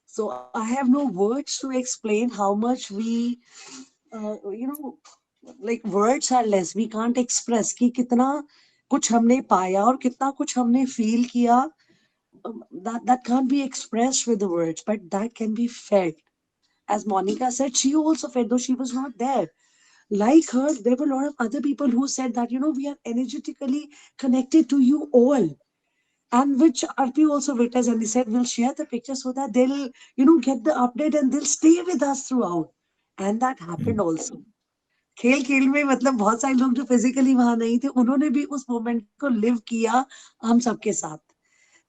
So I have no words to explain how much we, you know, like words are less. We can't express कि कितना कुछ हमने पाया और कितना कुछ हमने feel किया. That can't be expressed with the words, but that can be felt. As Monica said, she also felt, though she was not there. Like her, there were a lot of other people who said that, we are energetically connected to you all. And which RP also witnessed, and he said, we'll share the picture so that they'll, get the update and they'll stay with us throughout. And that happened also. खेल खेल में मतलब बहुत सारे लोग जो physically वहां नहीं थे उन्होंने भी उस मोमेंट को लिव किया हम सबके साथ.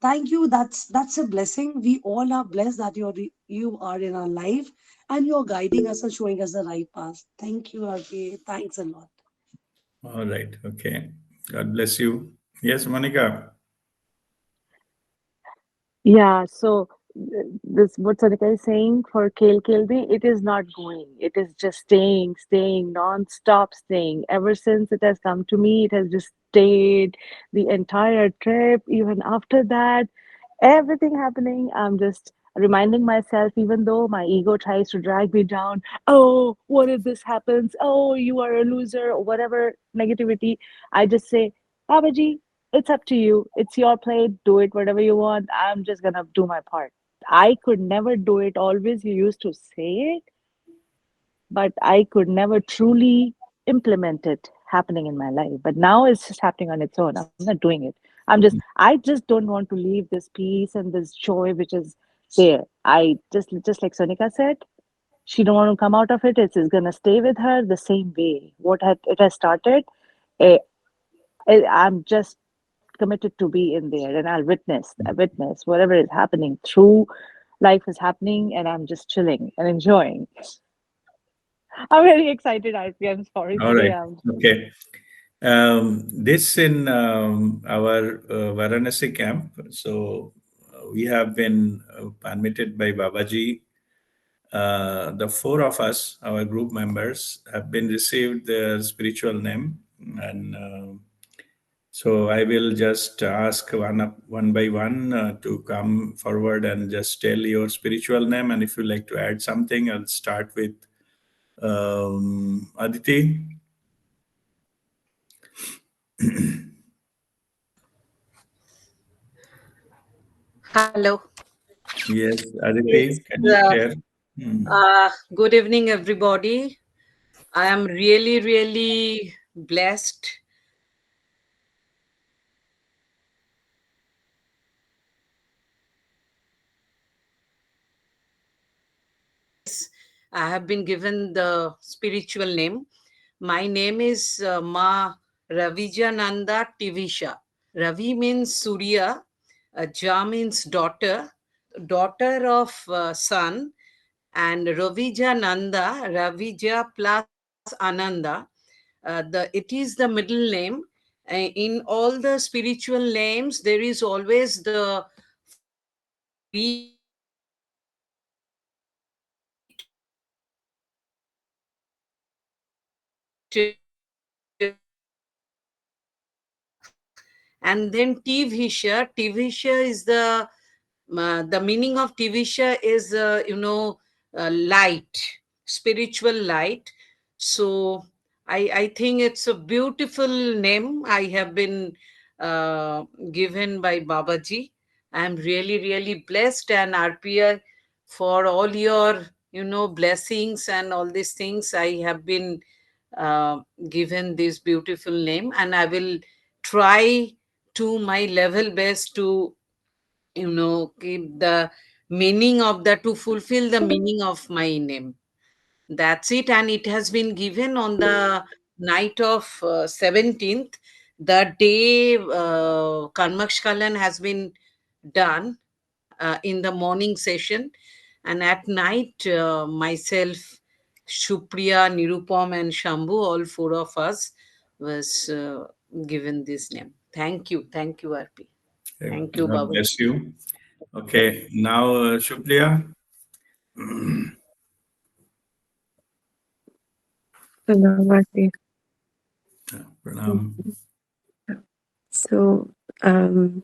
Thank you. That's a blessing. We all are blessed that you are in our life, and you're guiding us and showing us the right path. Thank you, RK. Thanks a lot. All right. Okay. God bless you. Yes, Monica. Yeah, so this what Sadhika is saying for Kale Kilby, it is not going. It is just staying, non-stop staying. Ever since it has come to me, it has just stayed the entire trip. Even after that, everything happening, I'm just reminding myself, even though my ego tries to drag me down, oh, what if this happens? Oh, you are a loser, or whatever negativity. I just say, Babaji, it's up to you. It's your plate. Do it whatever you want. I'm just gonna do my part. I could never do it always. You used to say it, but I could never truly implement it happening in my life. But now it's just happening on its own. I'm not doing it. I just don't want to leave this peace and this joy which is there. I just like Sonika said, she don't want to come out of it. It's gonna stay with her the same way. It has started. eh, I'm just committed to be in there, and I witness whatever is happening through life is happening, and I'm just chilling and enjoying. I'm very excited, RP. I'm sorry All today. right. Okay. This in our Varanasi camp. So we have been permitted by Babaji. The four of us, our group members, have been received their spiritual name, and so I will just ask one by one to come forward and just tell your spiritual name. And if you like to add something, I'll start with Aditi. Hello. Yes, Yes. Aditi, can you share? Hmm. Good evening, everybody. I am really, really blessed. I have been given the spiritual name. My name is Ma Ravijananda Tivisha. Ravi means Surya, Ja means daughter, daughter of sun, and Ravija Nanda, Ravija plus Ananda. It is the middle name. In all the spiritual names, there is always the first letter V to and then Tivisha. Tivisha is the meaning of Tivisha is light, spiritual light. So I think it's a beautiful name I have been uh, given by Babaji. I am really, really blessed, and RPI, for all your blessings and all these things, I have been uh, given this beautiful name, and I will try to my level best to keep the meaning of the to fulfill the meaning of my name. That's it. And it has been given on the night of 17th, the day Karmakshkalan has been done in the morning session. And at night, myself, Shupriya, Nirupam, and Shambhu, all four of us, was given this name. Thank you. Thank you, RP. Okay, Thank you, God Baba. bless you. Okay, now Shupriya. Namaste. Pranam. So, Pranam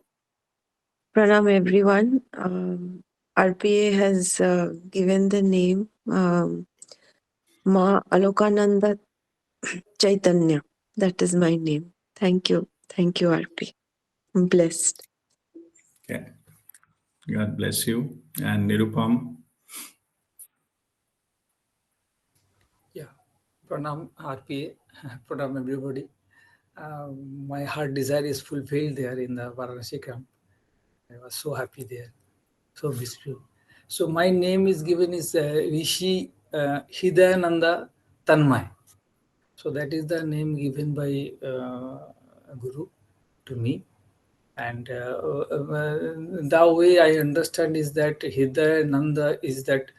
everyone. RPA has given the name Ma Alokananda Chaitanya. That is my name. Thank you. Thank you, RP. I'm blessed. Okay, God bless you. And Nirupam. Yeah, Pranam RPA, Pranam everybody. My heart desire is fulfilled there in the Varanasi camp. I was so happy there, so blissful. So my name is given is Rishi Hidayananda Tanmay. So that is the name given by Guru to me. And the way I understand is that Hidayananda is that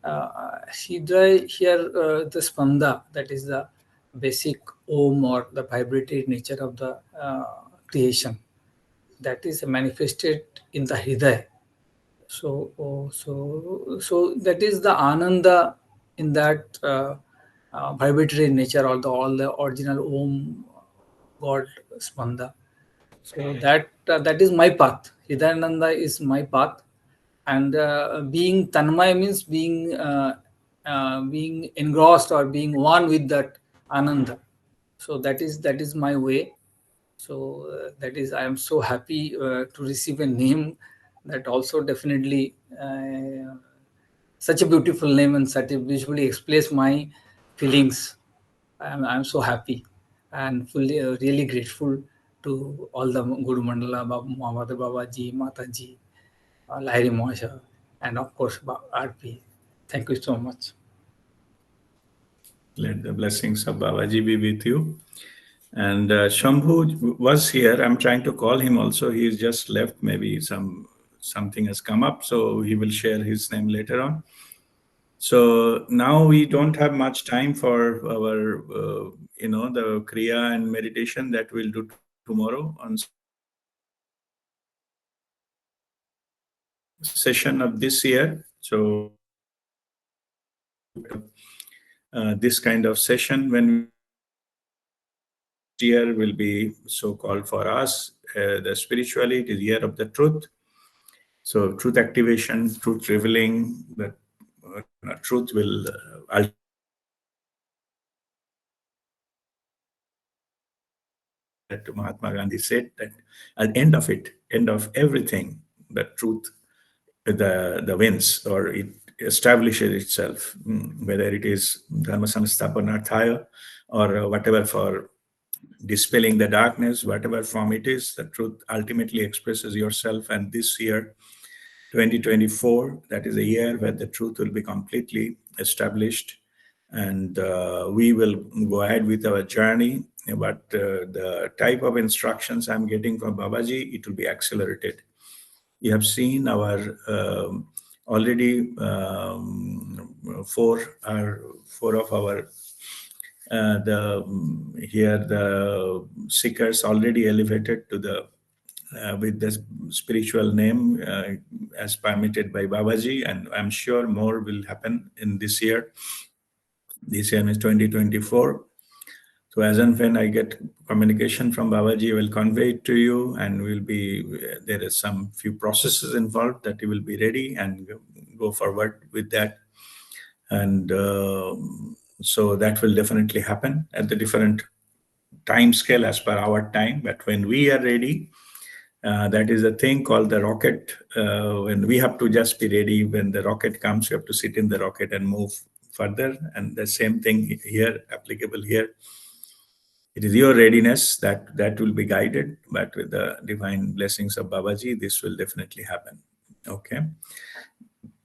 Hidaya here, the spanda, that is the basic Om or the vibratory nature of the creation, that is manifested in the Hidaya. So that is the Ananda in that vibratory nature, or the all the original Om God spanda. So that is my path. Hidayananda is my path, and being Tanmay means being engrossed or being one with that Ananda. So that is my way. So that is, I am so happy to receive a name that also definitely such a beautiful name and such a visually express my feelings. I'm so happy and fully really grateful to all the Guru Mandala, Mother Babaji, Mataji, Lahiri Mohasha, and of course RP. Thank you so much. Let the blessings of Babaji be with you. And Shambhu was here. I'm trying to call him also. He's just left. Maybe something has come up, so he will share his name later on. So now we don't have much time for our, the Kriya and meditation that we'll do tomorrow on session of this year. So this kind of session when year will be so-called for us, the spiritually, it is year of the truth. So truth activation, truth revealing, that truth will that Mahatma Gandhi said that at the end of it, end of everything, the truth, the wins, or it establishes itself, whether it is Dharma Samsthapanarthaya or whatever for dispelling the darkness, whatever form it is, the truth ultimately expresses yourself. And this year, 2024, that is a year where the truth will be completely established, and we will go ahead with our journey. But the type of instructions I'm getting from Babaji, it will be accelerated. You have seen our already four of our the seekers already elevated to the with the spiritual name as permitted by Babaji, and I'm sure more will happen in this year. This year is 2024. So as and when I get communication from Babaji, I will convey it to you, and there is some few processes involved that you will be ready and go forward with that. And so that will definitely happen at the different time scale as per our time. But when we are ready, That is a thing called the rocket. When we have to just be ready when the rocket comes, you have to sit in the rocket and move further. And the same thing here, applicable here. It is your readiness that will be guided, but with the divine blessings of Babaji, this will definitely happen. Okay.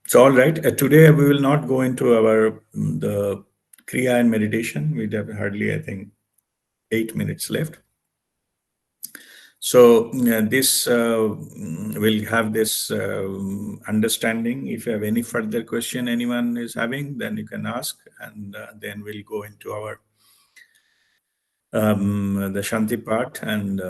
So, all right. Today we will not go into the Kriya and meditation. We have hardly, I think, 8 minutes left. So this will have this understanding. If you have any further question anyone is having, then you can ask, and then we'll go into our the Shanti part, and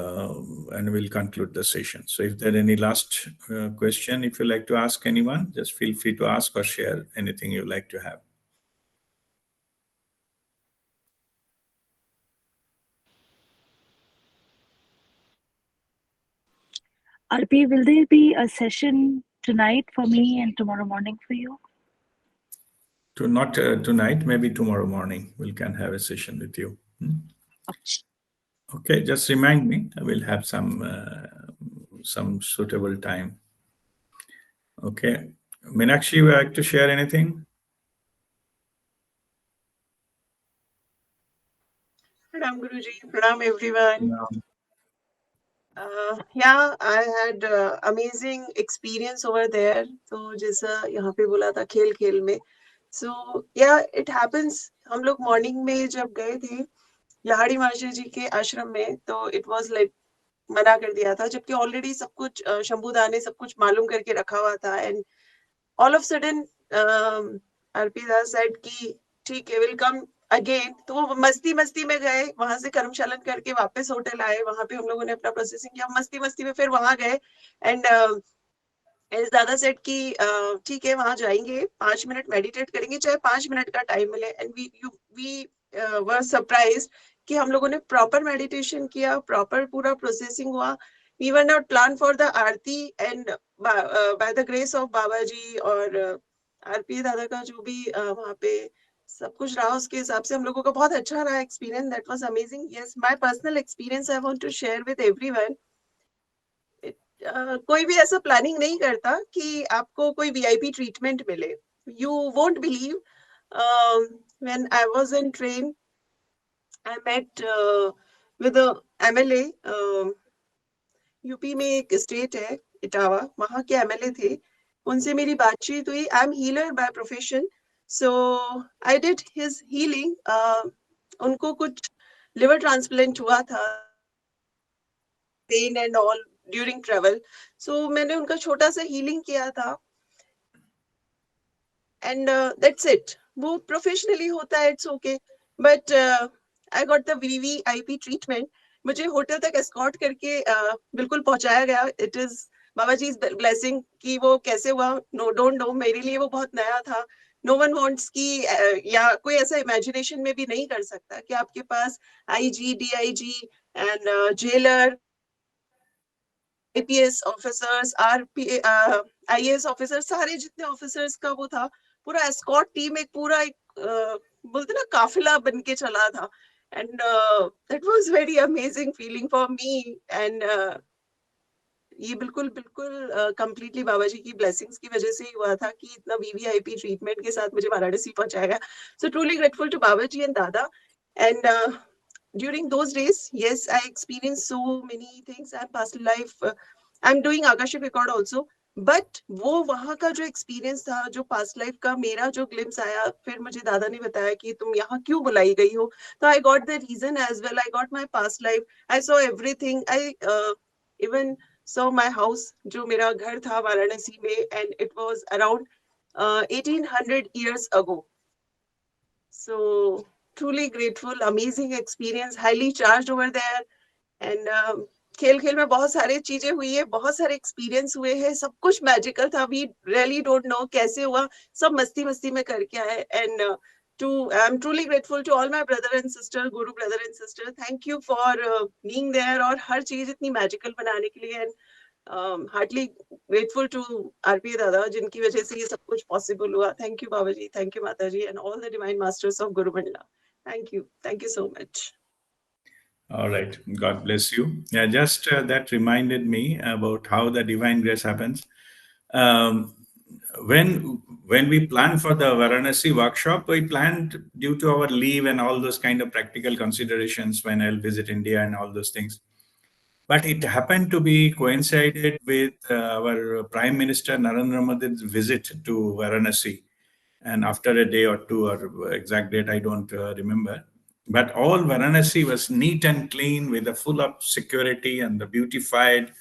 we'll conclude the session. So if there are any last question, if you like to ask anyone, just feel free to ask or share anything you like to have. RP, will there be a session tonight for me and tomorrow morning for you? Not tonight, maybe tomorrow morning we can have a session with you. Okay, just remind me. I will have some suitable time. Okay, Meenakshi, would you like to share anything? Pranam Guruji, Pranam everyone. No. Yeah, I had amazing experience over there. तो जैसा यहाँ पे बोला था खेल खेल में. So yeah, it happens. हम लोग morning में जब गए थे लहाड़ी मास्टर जी के आश्रम में, तो it was like मना कर दिया था, जबकि already सब कुछ शंभुदा ने सब कुछ मालूम करके रखा हुआ था. And all of a sudden RP Das said कि ठीक है, will come अगेन. तो वो मस्ती मस्ती में गए, वहां से कर्मशालन करके वापस होटल आए, वहां पे हम लोगों ने अपना प्रोसेसिंग किया, मस्ती मस्ती में फिर वहां गए. एंड दादा सेट कि ठीक है वहां जाएंगे, 5 मिनट मेडिटेट करेंगे, चाहे 5 मिनट का टाइम मिले. एंड वी वर सरप्राइज्ड कि हम लोगों ने प्रॉपर मेडिटेशन किया, प्रॉपर पूरा प्रोसेसिंग हुआ. We were not planned for the Aarti, and by the grace of बाबा जी और आरपी दादा का जो भी वहां पे सब कुछ रहा, उसके हिसाब से हम लोगों का बहुत अच्छा रहा experience. That was amazing. Yes, my personal experience I want to share with everyone. कोई भी ऐसा प्लानिंग नहीं करता कि आपको कोई वीआईपी ट्रीटमेंट मिले. You won't believe, when I was in train I met with a MLA. UP में एक स्टेट है इटावा, वहां के एमएलए थे, उनसे मेरी बातचीत हुई. I am healer by profession, so I did his healing. उनको कुछ liver transplant हुआ था, pain and all during travel. So मैंने उनका छोटा सा healing किया था. And that's it. वो professionally होता है, it's okay. But I got the VVIP treatment. मुझे होटल तक escort करके बिल्कुल पहुंचाया गया. It is Baba ji blessing कि वो कैसे हुआ, no don't know. मेरे लिए वो बहुत नया था. No one wants कि या कोई ऐसा imagination में भी नहीं कर सकता कि आपके पास IG, DIG and jailer, IPS officers, RPA, IAS officers, सारे जितने ऑफिसर्स का वो था, पूरा एस्कॉर्ट टीम, एक पूरा एक बोलते ना काफिला बन के चला था. And that was very amazing feeling for me. And ये बिल्कुल बिल्कुल कंप्लीटली बाबा जी की ब्लेसिंग्स की वजह से ही हुआ था कि इतना वीवीआईपी ट्रीटमेंट के साथ मुझे वाराणसी पहुंचाया गया. So truly grateful to Baba ji and Dada. And during those days, yes, I experienced so many things. I'm past life, I'm doing Akashic record also. But वो वहाँ का जो एक्सपीरियंस था, जो पास्ट लाइफ का मेरा जो ग्लिम्स आया, फिर मुझे दादा ने बताया कि तुम यहाँ क्यों बुलाई गई हो. तो I got the reason as well. I got my past life. I saw everything. I even saw my house, जो मेरा घर था वाराणसी में, and it was around 1800 years ago. So truly grateful, amazing experience, highly charged over there. And खेल खेल में बहुत सारे चीजें हुई है, बहुत सारे एक्सपीरियंस हुए हैं, सब कुछ मैजिकल था. वी रियली डोंट नो कैसे हुआ, सब मस्ती मस्ती में करके आए. And I am truly grateful to all my brother and sister, guru brother and sister. Thank you for being there और हर चीज इतनी मैजिकल बनाने के लिए. And heartly grateful to RP Dada, जिनकी वजह से ये सब कुछ पॉसिबल हुआ. Thank you Baba ji, thank you Mata ji, and all the divine masters of Guru Mandala. Thank you so much. All right. God bless you. Yeah, just that reminded me about how the divine grace happens. Um, when we planned for the Varanasi workshop, we planned due to our leave and all those kind of practical considerations when I'll visit India and all those things. But it happened to be coincided with our Prime Minister Narendra Modi's visit to Varanasi, and after a day or two, or exact date I don't remember, but all Varanasi was neat and clean with a full of security and the beautified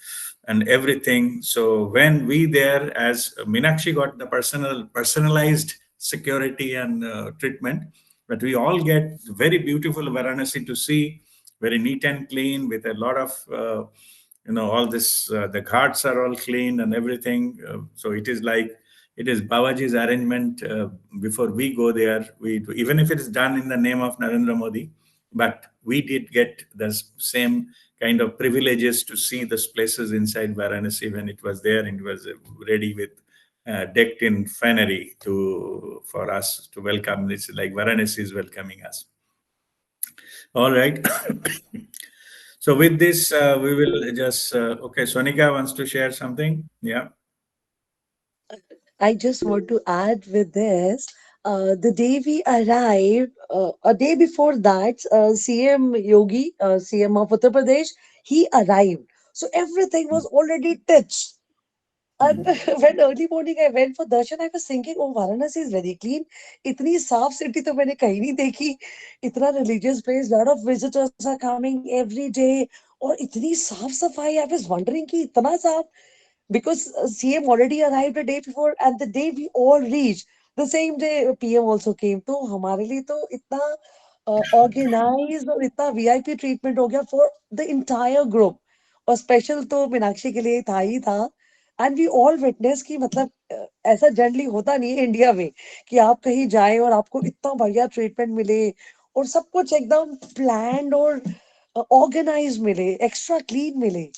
and everything. So when we there, as Minakshi got the personalized security and treatment, but we all get very beautiful Varanasi to see, very neat and clean with a lot of all this, the ghats are all clean and everything. So it is like it is Babaji's arrangement. Before we go there, we even if it is done in the name of Narendra Modi, but we did get the same kind of privileges to see those places inside Varanasi when it was there and it was ready with decked in finery to for us to welcome. It's like Varanasi is welcoming us. All right. So with this, we will just okay. Sonika wants to share something. Yeah. I just want to add with this. The day we arrived, a day before that, CM Yogi, CM of Uttar Pradesh, he arrived. So everything was already touched. And when early morning I went for darshan, I was thinking, oh, Varanasi is very clean. इतनी साफ city तो मैंने कहीं नहीं देखी. इतना religious place, lot of visitors are coming every day. और इतनी साफ सफाई. I was wondering कि इतना साफ because CM already arrived a day before, and the day we all reached, the same day PM also came. तो हमारे लिए तो इतना organized और इतना VIP treatment हो गया for the entire group. और special तो मीनाक्षी के लिए था ही था. एंड वी ऑल विटनेस कि मतलब ऐसा जनरली होता नहीं है इंडिया में कि आप कहीं जाएं और आपको इतना बढ़िया ट्रीटमेंट मिले और सब कुछ एकदम प्लान्ड और ऑर्गेनाइज मिले, एक्स्ट्रा क्लीन मिले.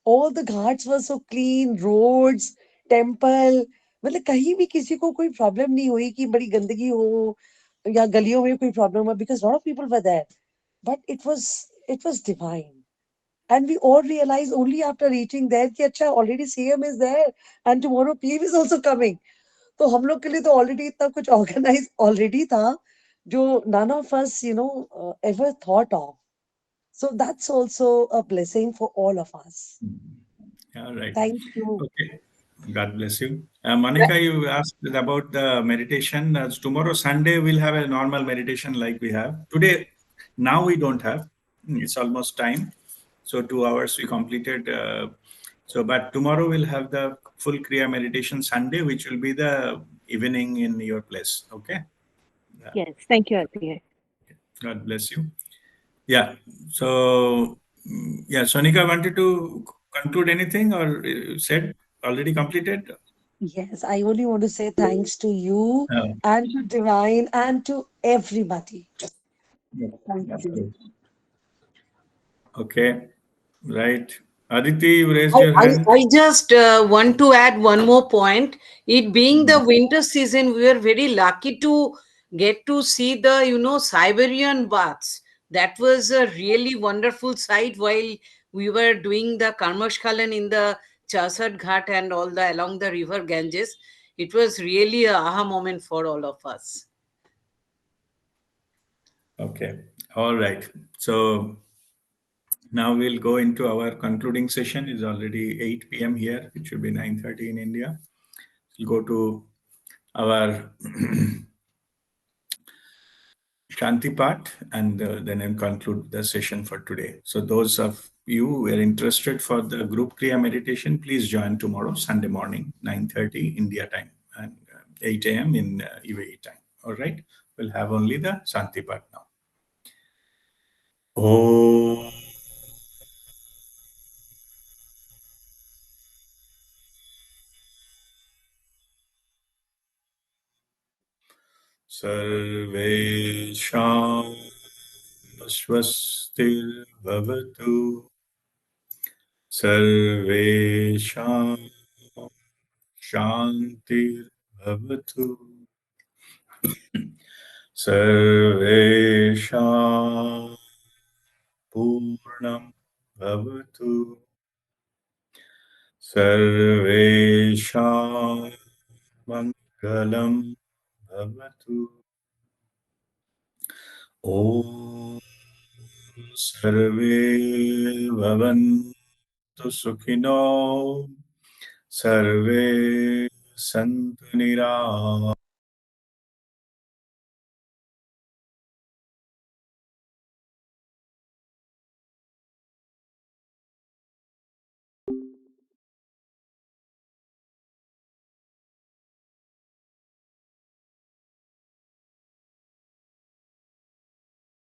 All the ghats were so clean, roads, temple, मतलब कहीं भी किसी को कोई प्रॉब्लम नहीं हुई कि बड़ी गंदगी हो या गलियों में कोई प्रॉब्लम हो, because lot of people were there. But it was divine. And we all realized only after reaching there कि अच्छा already CM is there and tomorrow PM is also coming. तो हम लोग के लिए तो already इतना कुछ organized already था जो none of us ever thought of. So that's also a blessing for all of us. All right. Thank you. Okay. God bless you. Monica, you asked about the meditation. Tomorrow, Sunday, we'll have a normal meditation like we have. Today, now we don't have. It's almost time. So 2 hours we completed. But tomorrow we'll have the full Kriya meditation Sunday, which will be the evening in your place. Okay. Yes, thank you, RPA. God bless you. Yeah. So, yeah, Sonika wanted to conclude anything or said already completed? Yes, I only want to say thanks to you Oh, and to Divine and to everybody. yeah, Thank of you. course. Okay. Right. Aditi, you raised I, your I, hand. I just want to add one more point. It being the Mm. winter season, we were very lucky to get to see the, Siberian baths. That was a really wonderful sight while we were doing the Karmashkalan in the Chasad Ghat and all the along the river Ganges. It was really a aha moment for all of us. Okay. All right. So now we'll go into our concluding session. It's already 8 p.m. here. It should be 9:30 in India. We'll go to our Shanti part and then I'll conclude the session for today. So those of you who are interested for the group Kriya meditation, please join tomorrow, Sunday morning, 9:30 India time and 8 a.m. in UAE time. All right. We'll have only the Shanti part now. Oh. Sarvesham Swastirvavatu Sarvesham Shantirvavatu Sarvesham Purnam Bhavatu Sarvesham Mangalam Bhavatu Om Sarve Bhavantu Sukhino Sarve Santu Niramantu